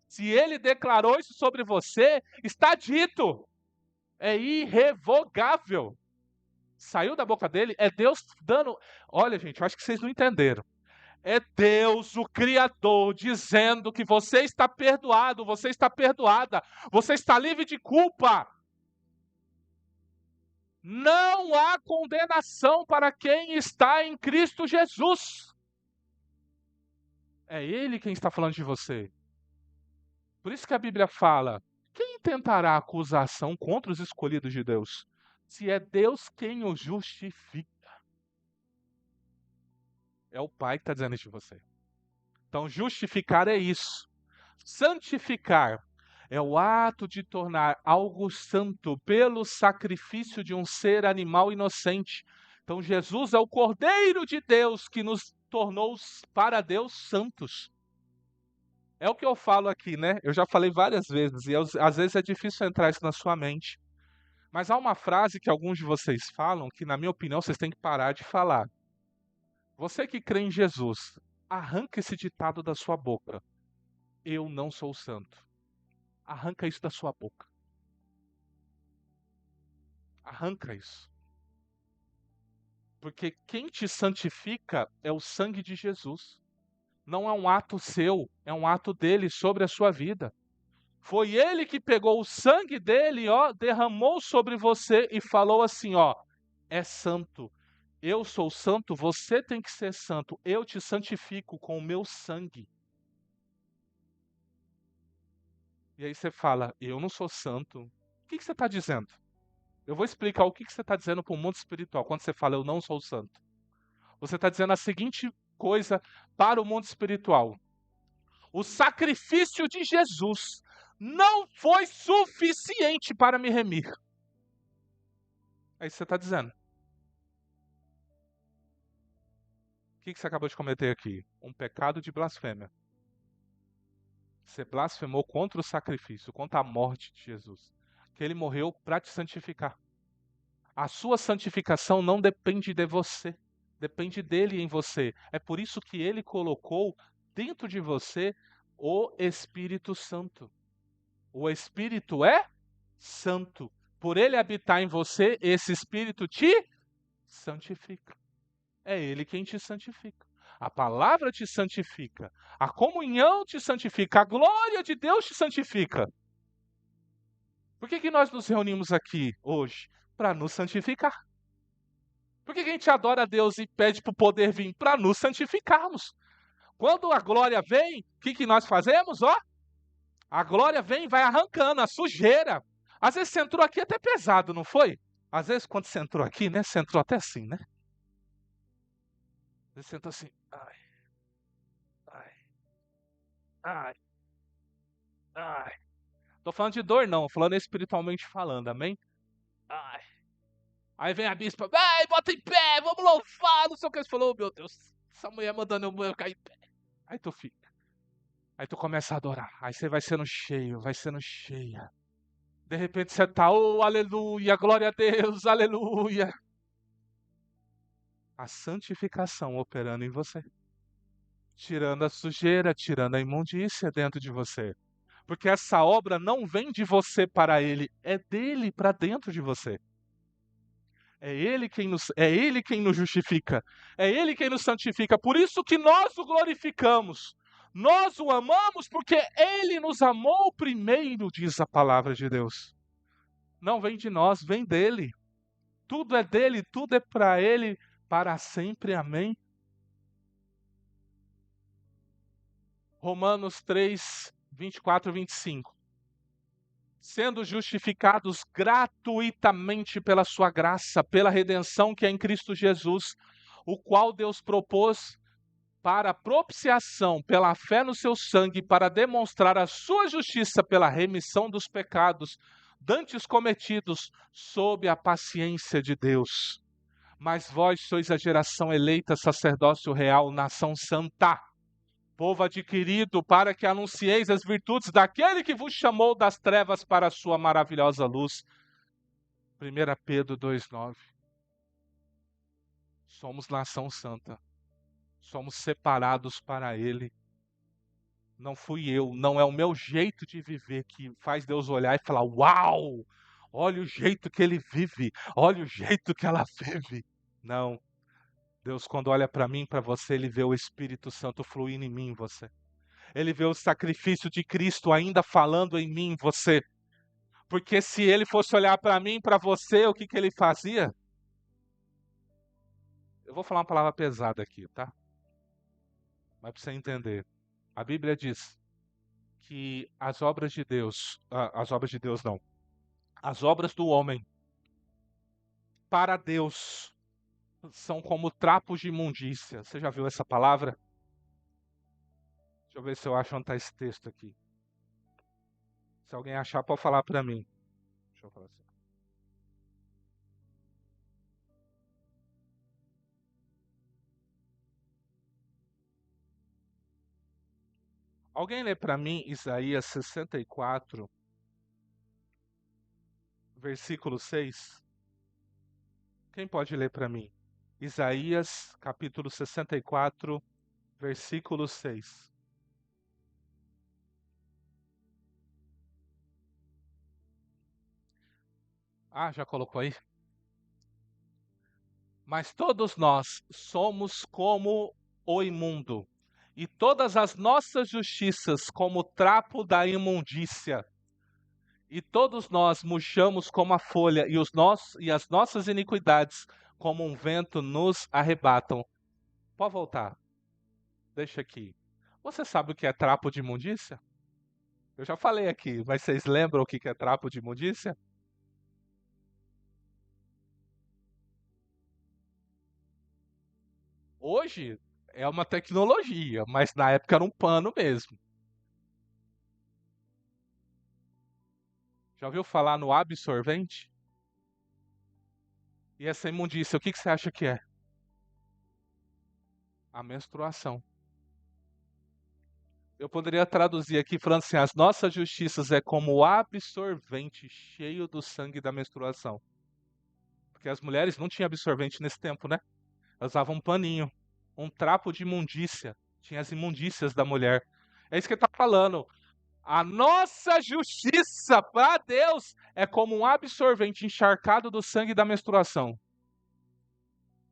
Se ele declarou isso sobre você, está dito. É irrevogável. Saiu da boca dele, é Deus dando. Olha, gente, eu acho que vocês não entenderam. É Deus, o Criador, dizendo que você está perdoado, você está perdoada, você está livre de culpa. Não há condenação para quem está em Cristo Jesus. É Ele quem está falando de você. Por isso que a Bíblia fala: quem tentará acusação contra os escolhidos de Deus? Se é Deus quem os justifica. É o Pai que está dizendo isso de você. Então, justificar é isso. Santificar é o ato de tornar algo santo pelo sacrifício de um ser animal inocente. Então, Jesus é o Cordeiro de Deus que nos tornou para Deus santos. É o que eu falo aqui, né? Eu já falei várias vezes e às vezes é difícil entrar isso na sua mente. Mas há uma frase que alguns de vocês falam que, na minha opinião, vocês têm que parar de falar. Você que crê em Jesus, arranca esse ditado da sua boca: eu não sou santo. Arranca isso da sua boca. Arranca isso. Porque quem te santifica é o sangue de Jesus. Não é um ato seu, é um ato dele sobre a sua vida. Foi ele que pegou o sangue dele, ó, derramou sobre você e falou assim, ó, é santo. Eu sou santo, você tem que ser santo. Eu te santifico com o meu sangue. E aí você fala, eu não sou santo. O que você está dizendo? Eu vou explicar o que você está dizendo para o mundo espiritual quando você fala, eu não sou santo. Você está dizendo a seguinte coisa para o mundo espiritual. O sacrifício de Jesus não foi suficiente para me remir. É isso que você está dizendo. O que você acabou de cometer aqui? Um pecado de blasfêmia. Você blasfemou contra o sacrifício, contra a morte de Jesus. Que ele morreu para te santificar. A sua santificação não depende de você, depende dele em você. É por isso que ele colocou dentro de você o Espírito Santo. O Espírito é santo. Por ele habitar em você, esse Espírito te santifica. É ele quem te santifica. A palavra te santifica. A comunhão te santifica. A glória de Deus te santifica. Por que nós nos reunimos aqui hoje? Para nos santificar. Por que a gente adora a Deus e pede para o poder vir? Para nos santificarmos. Quando a glória vem, o que nós fazemos? Ó, a glória vem e vai arrancando a sujeira. Às vezes você entrou aqui até pesado, não foi? Às vezes quando você entrou aqui, né? Você entrou até assim, né? Você entrou assim, ai, ai, ai, ai. Tô falando de dor não, falando espiritualmente falando, amém? Ai. Aí vem a bispa, vai, bota em pé, vamos louvar, não sei o que. Você falou, oh, meu Deus, essa mulher mandando eu cair em pé. Aí tu fica. Aí tu começa a adorar. Aí você vai sendo cheio, vai sendo cheia. De repente você tá, oh, aleluia, glória a Deus, aleluia. A santificação operando em você. Tirando a sujeira, tirando a imundícia dentro de você. Porque essa obra não vem de você para ele, é dele para dentro de você. É ele quem nos justifica. É ele quem nos santifica. Por isso que nós o glorificamos. Nós o amamos porque ele nos amou primeiro, diz a palavra de Deus. Não vem de nós, vem dele. Tudo é dele, tudo é para ele, para sempre. Amém. Romanos 3, 24 e 25. Sendo justificados gratuitamente pela sua graça, pela redenção que é em Cristo Jesus, o qual Deus propôs para propiciação pela fé no seu sangue, para demonstrar a sua justiça pela remissão dos pecados dantes cometidos sob a paciência de Deus. Mas vós sois a geração eleita, sacerdócio real, nação santa, povo adquirido, para que anuncieis as virtudes daquele que vos chamou das trevas para a sua maravilhosa luz. 1 Pedro 2,9. Somos nação santa. Somos separados para ele. Não fui eu, não é o meu jeito de viver que faz Deus olhar e falar, uau, olha o jeito que ele vive, olha o jeito que ela vive. Não, Deus quando olha para mim, para você, ele vê o Espírito Santo fluindo em mim, você. Ele vê o sacrifício de Cristo ainda falando em mim, você. Porque se ele fosse olhar para mim, para você, o que ele fazia? Eu vou falar uma palavra pesada aqui, tá? Mas para você entender. A Bíblia diz que as obras de Deus, as obras de Deus não, as obras do homem para Deus são como trapos de imundícia. Você já viu essa palavra? Deixa eu ver se eu acho onde está esse texto aqui. Se alguém achar, pode falar para mim. Deixa eu falar assim. Alguém lê para mim Isaías 64, versículo 6? Quem pode ler para mim? Isaías, capítulo 64, versículo 6. Ah, já colocou aí? Mas todos nós somos como o imundo, e todas as nossas justiças como trapo da imundícia. E todos nós murchamos como a folha, e as nossas iniquidades, como um vento, nos arrebatam. Pode voltar, deixa aqui. Você sabe o que é trapo de imundícia? Eu já falei aqui, mas vocês lembram o que é trapo de imundícia? Hoje é uma tecnologia, mas na época era um pano mesmo. Já ouviu falar no absorvente? E essa imundícia, o que você acha que é? A menstruação. Eu poderia traduzir aqui falando assim: as nossas justiças é como o absorvente cheio do sangue da menstruação. Porque as mulheres não tinham absorvente nesse tempo, né? Elas usavam um paninho, um trapo de imundícia. Tinha as imundícias da mulher. É isso que ele está falando. A nossa justiça para Deus é como um absorvente encharcado do sangue da menstruação.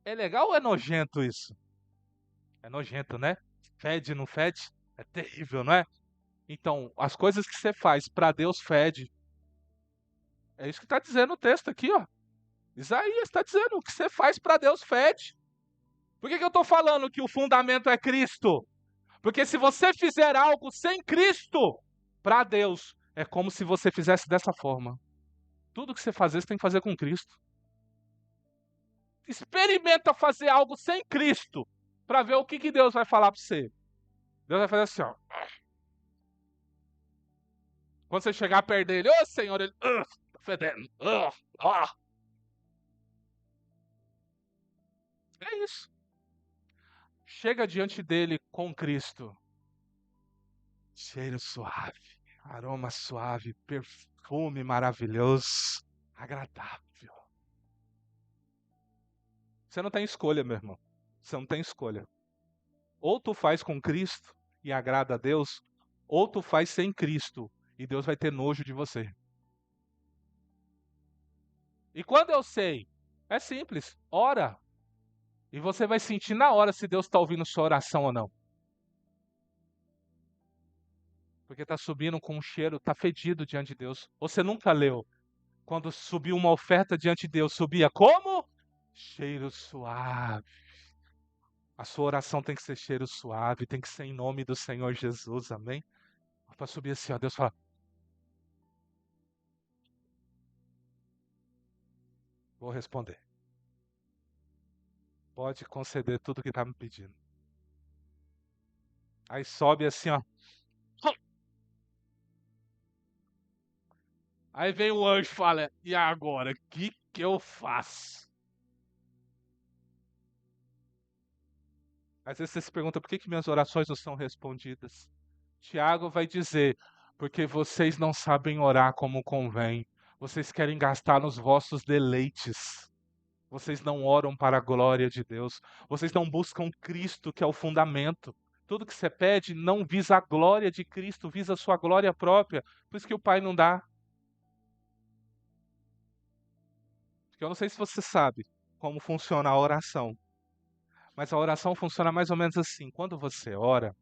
É legal ou é nojento isso? É nojento, né? Fede, não fede? É terrível, não é? Então, as coisas que você faz para Deus fede. É isso que está dizendo o texto aqui, ó. Isaías está dizendo: o que você faz para Deus fede. Por que eu estou falando que o fundamento é Cristo? Porque se você fizer algo sem Cristo, para Deus, é como se você fizesse dessa forma. Tudo que você fazer, você tem que fazer com Cristo. Experimenta fazer algo sem Cristo, para ver o que Deus vai falar para você. Deus vai fazer assim, ó. Quando você chegar perto dele, ô Senhor, ele, tá fedendo, ah. É isso. Chega diante dele com Cristo. Cheiro suave, aroma suave, perfume maravilhoso, agradável. Você não tem escolha, meu irmão. Você não tem escolha. Ou tu faz com Cristo e agrada a Deus, ou tu faz sem Cristo e Deus vai ter nojo de você. E quando eu sei, é simples, ora. E você vai sentir na hora se Deus está ouvindo sua oração ou não. Porque está subindo com um cheiro, está fedido diante de Deus. Você nunca leu. Quando subiu uma oferta diante de Deus, subia como? Cheiro suave. A sua oração tem que ser cheiro suave, tem que ser em nome do Senhor Jesus, amém? Para subir assim, ó, Deus fala, vou responder. Pode conceder tudo que está me pedindo. Aí sobe assim, ó. Aí vem o anjo e fala, e agora, o que eu faço? Às vezes você se pergunta, por que minhas orações não são respondidas? Tiago vai dizer, porque vocês não sabem orar como convém. Vocês querem gastar nos vossos deleites. Vocês não oram para a glória de Deus. Vocês não buscam Cristo, que é o fundamento. Tudo que você pede não visa a glória de Cristo, visa a sua glória própria. Por isso que o Pai não dá. Porque eu não sei se você sabe como funciona a oração, mas a oração funciona mais ou menos assim. Quando você ora,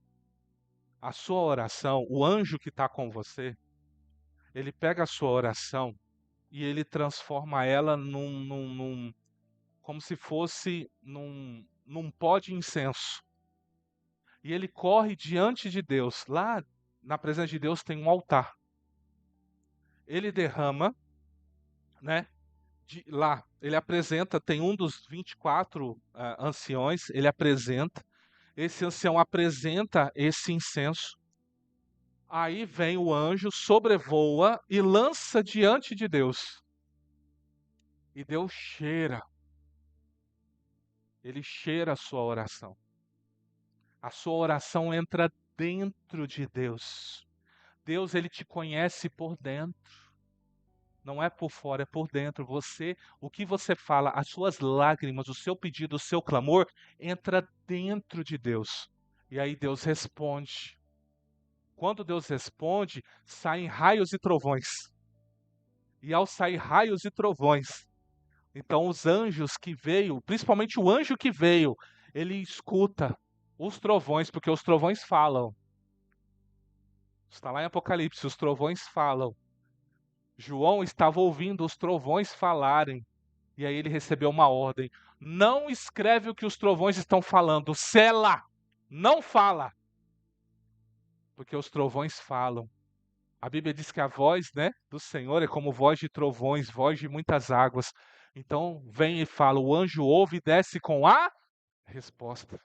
a sua oração, o anjo que está com você, ele pega a sua oração e ele transforma ela como se fosse num pó de incenso. E ele corre diante de Deus. Lá na presença de Deus tem um altar. Ele derrama, né? Lá, ele apresenta, tem um dos 24 anciões, ele apresenta. Esse ancião apresenta esse incenso. Aí vem o anjo, sobrevoa e lança diante de Deus. E Deus cheira. Ele cheira a sua oração. A sua oração entra dentro de Deus. Deus, ele te conhece por dentro. Não é por fora, é por dentro. Você, o que você fala, as suas lágrimas, o seu pedido, o seu clamor, entra dentro de Deus. E aí Deus responde. Quando Deus responde, saem raios e trovões. e ao sair raios e trovões. Então os anjos que veio, principalmente o anjo que veio, ele escuta os trovões, porque os trovões falam. Está lá em Apocalipse, os trovões falam. João estava ouvindo os trovões falarem, e aí ele recebeu uma ordem: não escreve o que os trovões estão falando, sela, não fala, porque os trovões falam. A Bíblia diz que a voz, né, do Senhor é como voz de trovões, voz de muitas águas. Então vem e fala, o anjo ouve e desce com a resposta.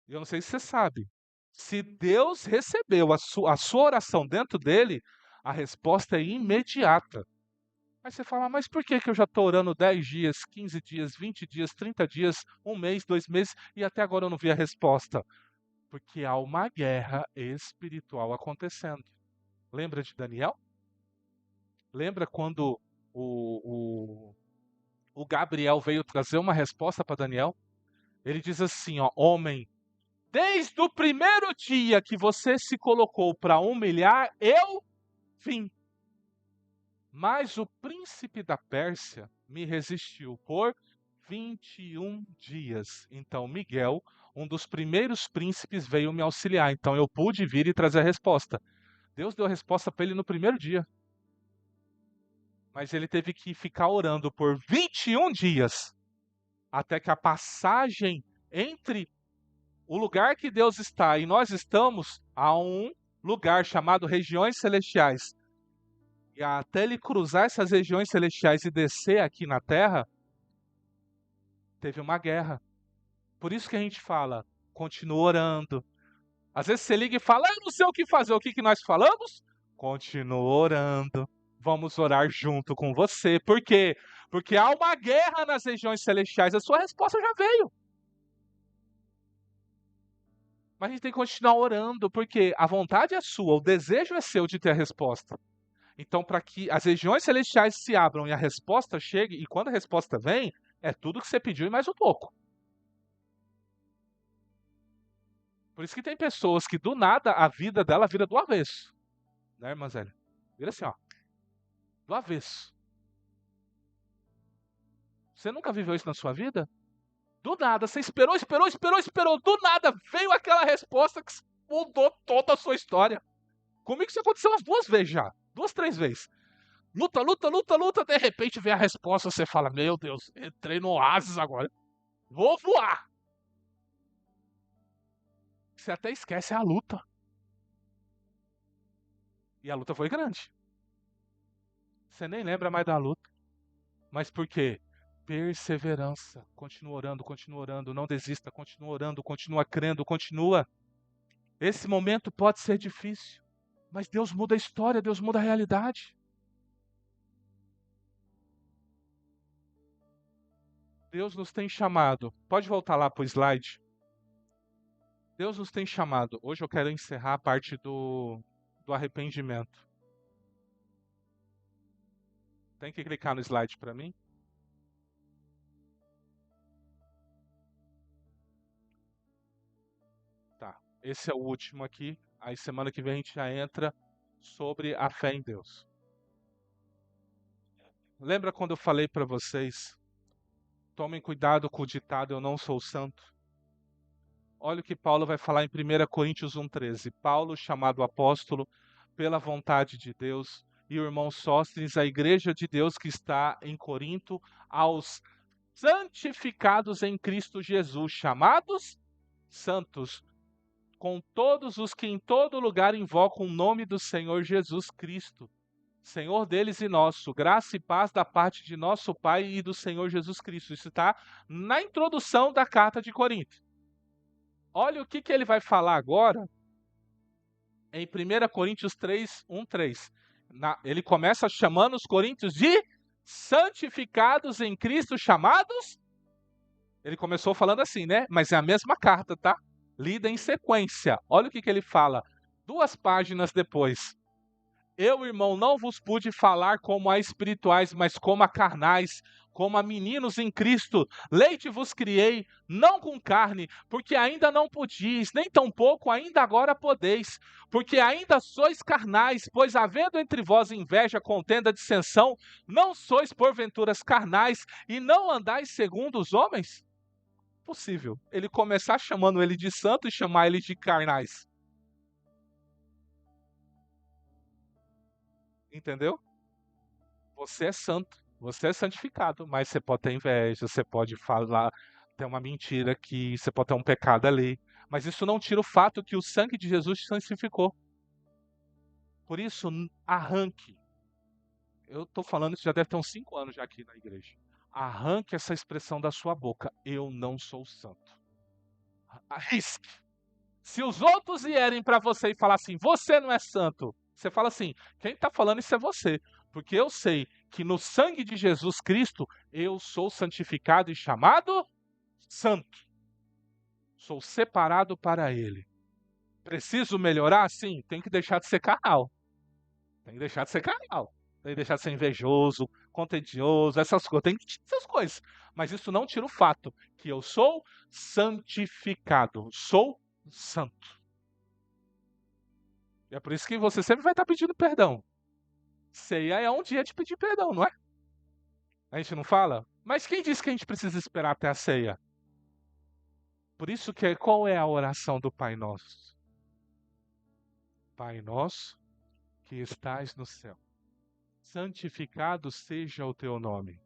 E eu não sei se você sabe, se Deus recebeu a sua oração dentro dele, a resposta é imediata. Aí você fala, mas por que eu já estou orando 10 dias, 15 dias, 20 dias, 30 dias, um mês, 2 meses e até agora eu não vi a resposta? Porque há uma guerra espiritual acontecendo. Lembra de Daniel? Lembra quando o, o, o Gabriel veio trazer uma resposta para Daniel? Ele diz assim, ó, homem, desde o primeiro dia que você se colocou para humilhar, eu vim. Mas o príncipe da Pérsia me resistiu por 21 dias. Então Miguel, um dos primeiros príncipes, veio me auxiliar. Então eu pude vir e trazer a resposta. Deus deu a resposta para ele no primeiro dia. Mas ele teve que ficar orando por 21 dias, até que a passagem entre o lugar que Deus está e nós estamos, há um lugar chamado regiões celestiais. E até ele cruzar essas regiões celestiais e descer aqui na terra, teve uma guerra. Por isso que a gente fala, continua orando. Às vezes você liga e fala, eu não sei o que fazer. O que nós falamos? Continua orando. Vamos orar junto com você. Por quê? Porque há uma guerra nas regiões celestiais. A sua resposta já veio. Mas a gente tem que continuar orando, porque a vontade é sua, o desejo é seu de ter a resposta. Então, para que as regiões celestiais se abram e a resposta chegue, e quando a resposta vem, é tudo que você pediu e mais um pouco. Por isso que tem pessoas que do nada a vida dela vira do avesso. Né, irmã Zélia? Vira assim, ó. Do avesso. Você nunca viveu isso na sua vida? Do nada, você esperou, esperou, esperou, esperou. Do nada veio aquela resposta que mudou toda a sua história. Comigo isso aconteceu umas 2 vezes já. 2, 3 vezes. Luta, luta, luta, luta. De repente vem a resposta. Você fala: meu Deus, entrei no oásis agora. Vou voar. Você até esquece a luta. E a luta foi grande. Você nem lembra mais da luta. Mas por quê? Perseverança. Continua orando, não desista, continua orando, continua crendo, continua. Esse momento pode ser difícil, mas Deus muda a história, Deus muda a realidade. Deus nos tem chamado. Pode voltar lá para o slide. Deus nos tem chamado. Hoje eu quero encerrar a parte do arrependimento. Tem que clicar no slide para mim? Tá. Esse é o último aqui. Aí semana que vem a gente já entra sobre a fé em Deus. Lembra quando eu falei para vocês? Tomem cuidado com o ditado: eu não sou santo. Olha o que Paulo vai falar em 1 Coríntios 1,13. Paulo, chamado apóstolo pela vontade de Deus, e o irmão Sóstenes, a igreja de Deus que está em Corinto, aos santificados em Cristo Jesus, chamados santos, com todos os que em todo lugar invocam o nome do Senhor Jesus Cristo, Senhor deles e nosso, graça e paz da parte de nosso Pai e do Senhor Jesus Cristo. Isso está na introdução da carta de Corinto. Olha o que ele vai falar agora em 1 Coríntios 3, 1, 3. Ele começa chamando os coríntios de santificados em Cristo, chamados. Ele começou falando assim, né? Mas é a mesma carta, tá? Lida em sequência. Olha o que ele fala. 2 páginas depois. Eu, irmão, não vos pude falar como a espirituais, mas como a carnais, como a meninos em Cristo. Leite vos criei, não com carne, porque ainda não podis, nem tampouco ainda agora podeis, porque ainda sois carnais, pois havendo entre vós inveja, contenda, dissensão, não sois porventuras carnais e não andais segundo os homens? Possível. Ele começar chamando ele de santo e chamar ele de carnais. Entendeu? Você é santo, você é santificado, mas você pode ter inveja, você pode falar, ter uma mentira aqui, você pode ter um pecado ali. Mas isso não tira o fato que o sangue de Jesus te santificou. Por isso, arranque. Eu estou falando isso já deve ter uns 5 anos já aqui na igreja. Arranque essa expressão da sua boca. Eu não sou santo. Arrisque. Se os outros vierem para você e falar assim, você não é santo, você fala assim, quem está falando isso é você. Porque eu sei que no sangue de Jesus Cristo eu sou santificado e chamado santo. Sou separado para Ele. Preciso melhorar? Sim, tem que deixar de ser carnal. Tem que deixar de ser carnal. Tem que deixar de ser invejoso, contentioso, essas coisas. Tem que tirar essas coisas. Mas isso não tira o fato que eu sou santificado. Sou santo. E é por isso que você sempre vai estar pedindo perdão. Ceia é um dia de pedir perdão, não é? A gente não fala? Mas quem disse que a gente precisa esperar até a ceia? Por isso que qual é a oração do Pai Nosso? Pai nosso que estais no céu, santificado seja o teu nome.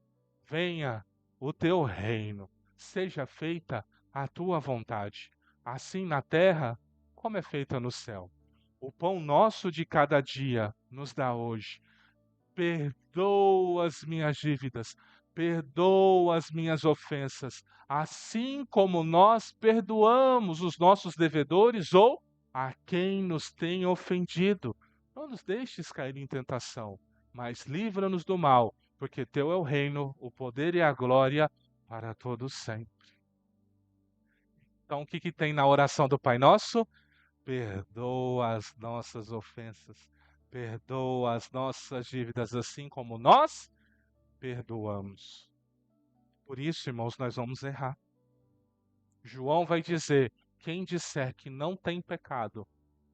Venha o teu reino. Seja feita a tua vontade, assim na terra como é feita no céu. O pão nosso de cada dia nos dá hoje. Perdoa as minhas dívidas, perdoa as minhas ofensas, assim como nós perdoamos os nossos devedores ou a quem nos tem ofendido. Não nos deixes cair em tentação, mas livra-nos do mal, porque teu é o reino, o poder e a glória para todos sempre. Então, o que que tem na oração do Pai Nosso? Perdoa as nossas ofensas, perdoa as nossas dívidas, assim como nós perdoamos. Por isso, irmãos, nós vamos errar. João vai dizer: quem disser que não tem pecado,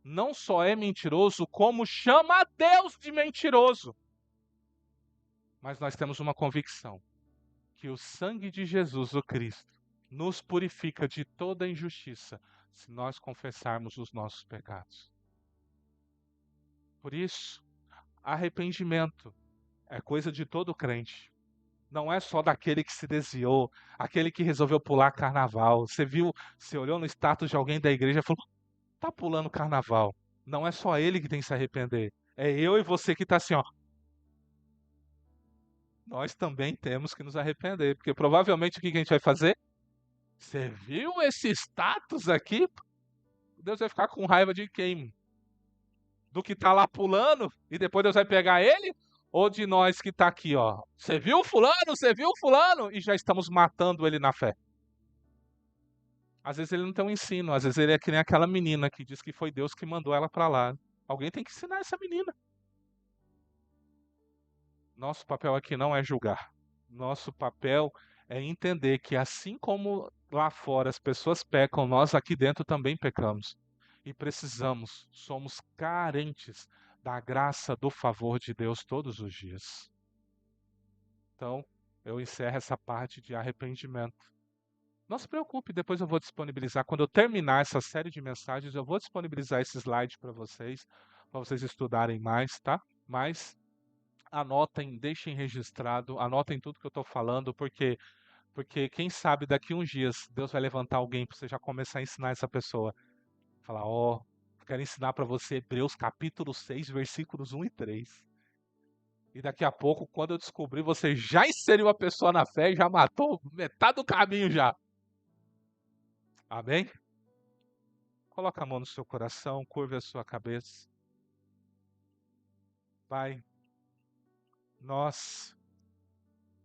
não só é mentiroso, como chama a Deus de mentiroso. Mas nós temos uma convicção: que o sangue de Jesus, o Cristo, nos purifica de toda injustiça, se nós confessarmos os nossos pecados. Por isso, arrependimento é coisa de todo crente. Não é só daquele que se desviou, aquele que resolveu pular carnaval. Você viu, você olhou no status de alguém da igreja e falou: tá pulando carnaval. Não é só ele que tem que se arrepender. É eu e você que tá assim, ó. Nós também temos que nos arrepender, porque provavelmente o que a gente vai fazer? Você viu esse status aqui? Deus vai ficar com raiva de quem? Do que tá lá pulando e depois Deus vai pegar ele? Ou de nós que tá aqui, ó? Você viu fulano? Você viu fulano? E já estamos matando ele na fé. Às vezes ele não tem um ensino, às vezes ele é que nem aquela menina que diz que foi Deus que mandou ela para lá. Alguém tem que ensinar essa menina. Nosso papel aqui não é julgar. Nosso papel é entender que assim como lá fora as pessoas pecam, nós aqui dentro também pecamos. E precisamos, somos carentes da graça, do favor de Deus todos os dias. Então, eu encerro essa parte de arrependimento. Não se preocupe, depois eu vou disponibilizar. Quando eu terminar essa série de mensagens, eu vou disponibilizar esse slide para vocês estudarem mais, tá? Mas anotem, deixem registrado, anotem tudo que eu estou falando, porque quem sabe daqui uns dias Deus vai levantar alguém para você já começar a ensinar essa pessoa. Falar, ó, quero ensinar para você Hebreus capítulo 6, versículos 1 e 3. E daqui a pouco, quando eu descobrir, você já inseriu a pessoa na fé e já matou metade do caminho já. Amém? Coloque a mão no seu coração, curve a sua cabeça. Pai, nós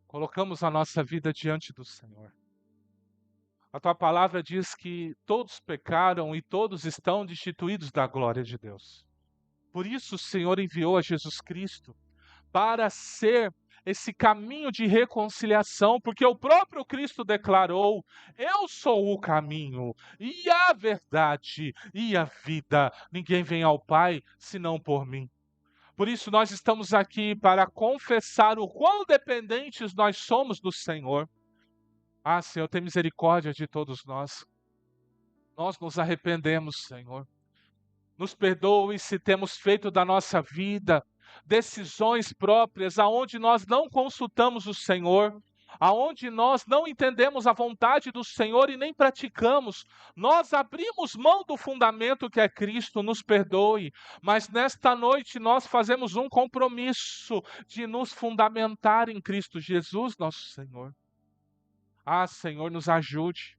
colocamos a nossa vida diante do Senhor. A tua palavra diz que todos pecaram e todos estão destituídos da glória de Deus. Por isso o Senhor enviou a Jesus Cristo para ser esse caminho de reconciliação, porque o próprio Cristo declarou: Eu sou o caminho e a verdade e a vida. Ninguém vem ao Pai senão por mim. Por isso nós estamos aqui para confessar o quão dependentes nós somos do Senhor. Ah, Senhor, tem misericórdia de todos nós. Nós nos arrependemos, Senhor. Nos perdoe se temos feito da nossa vida decisões próprias, aonde nós não consultamos o Senhor, aonde nós não entendemos a vontade do Senhor e nem praticamos. Nós abrimos mão do fundamento que é Cristo, nos perdoe, mas nesta noite nós fazemos um compromisso de nos fundamentar em Cristo Jesus, nosso Senhor. Ah, Senhor, nos ajude.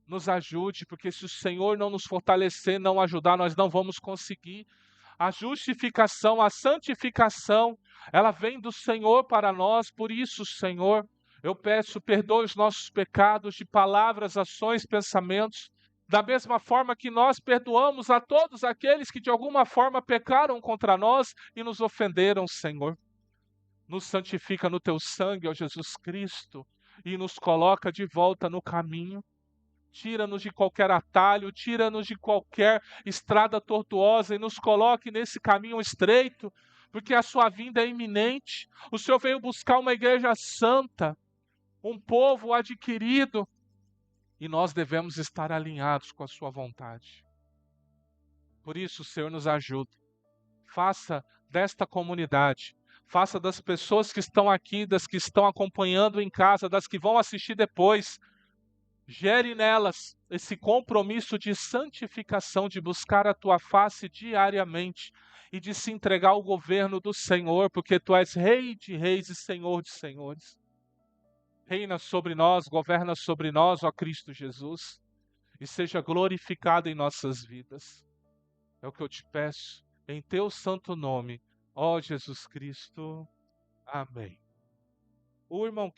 Nos ajude, porque se o Senhor não nos fortalecer, não ajudar, nós não vamos conseguir. A justificação, a santificação, ela vem do Senhor para nós. Por isso, Senhor, eu peço, perdoe os nossos pecados de palavras, ações, pensamentos, da mesma forma que nós perdoamos a todos aqueles que de alguma forma pecaram contra nós e nos ofenderam, Senhor. Nos santifica no teu sangue, ó Jesus Cristo, e nos coloca de volta no caminho. Tira-nos de qualquer atalho, tira-nos de qualquer estrada tortuosa e nos coloque nesse caminho estreito, porque a sua vinda é iminente. O Senhor veio buscar uma igreja santa, um povo adquirido, e nós devemos estar alinhados com a sua vontade. Por isso, o Senhor nos ajuda. Faça desta comunidade, faça das pessoas que estão aqui, das que estão acompanhando em casa, das que vão assistir depois, gere nelas esse compromisso de santificação, de buscar a tua face diariamente e de se entregar ao governo do Senhor, porque tu és Rei de reis e Senhor de senhores. Reina sobre nós, governa sobre nós, ó Cristo Jesus, e seja glorificado em nossas vidas. É o que eu te peço, em teu santo nome, ó Jesus Cristo. Amém. O irmão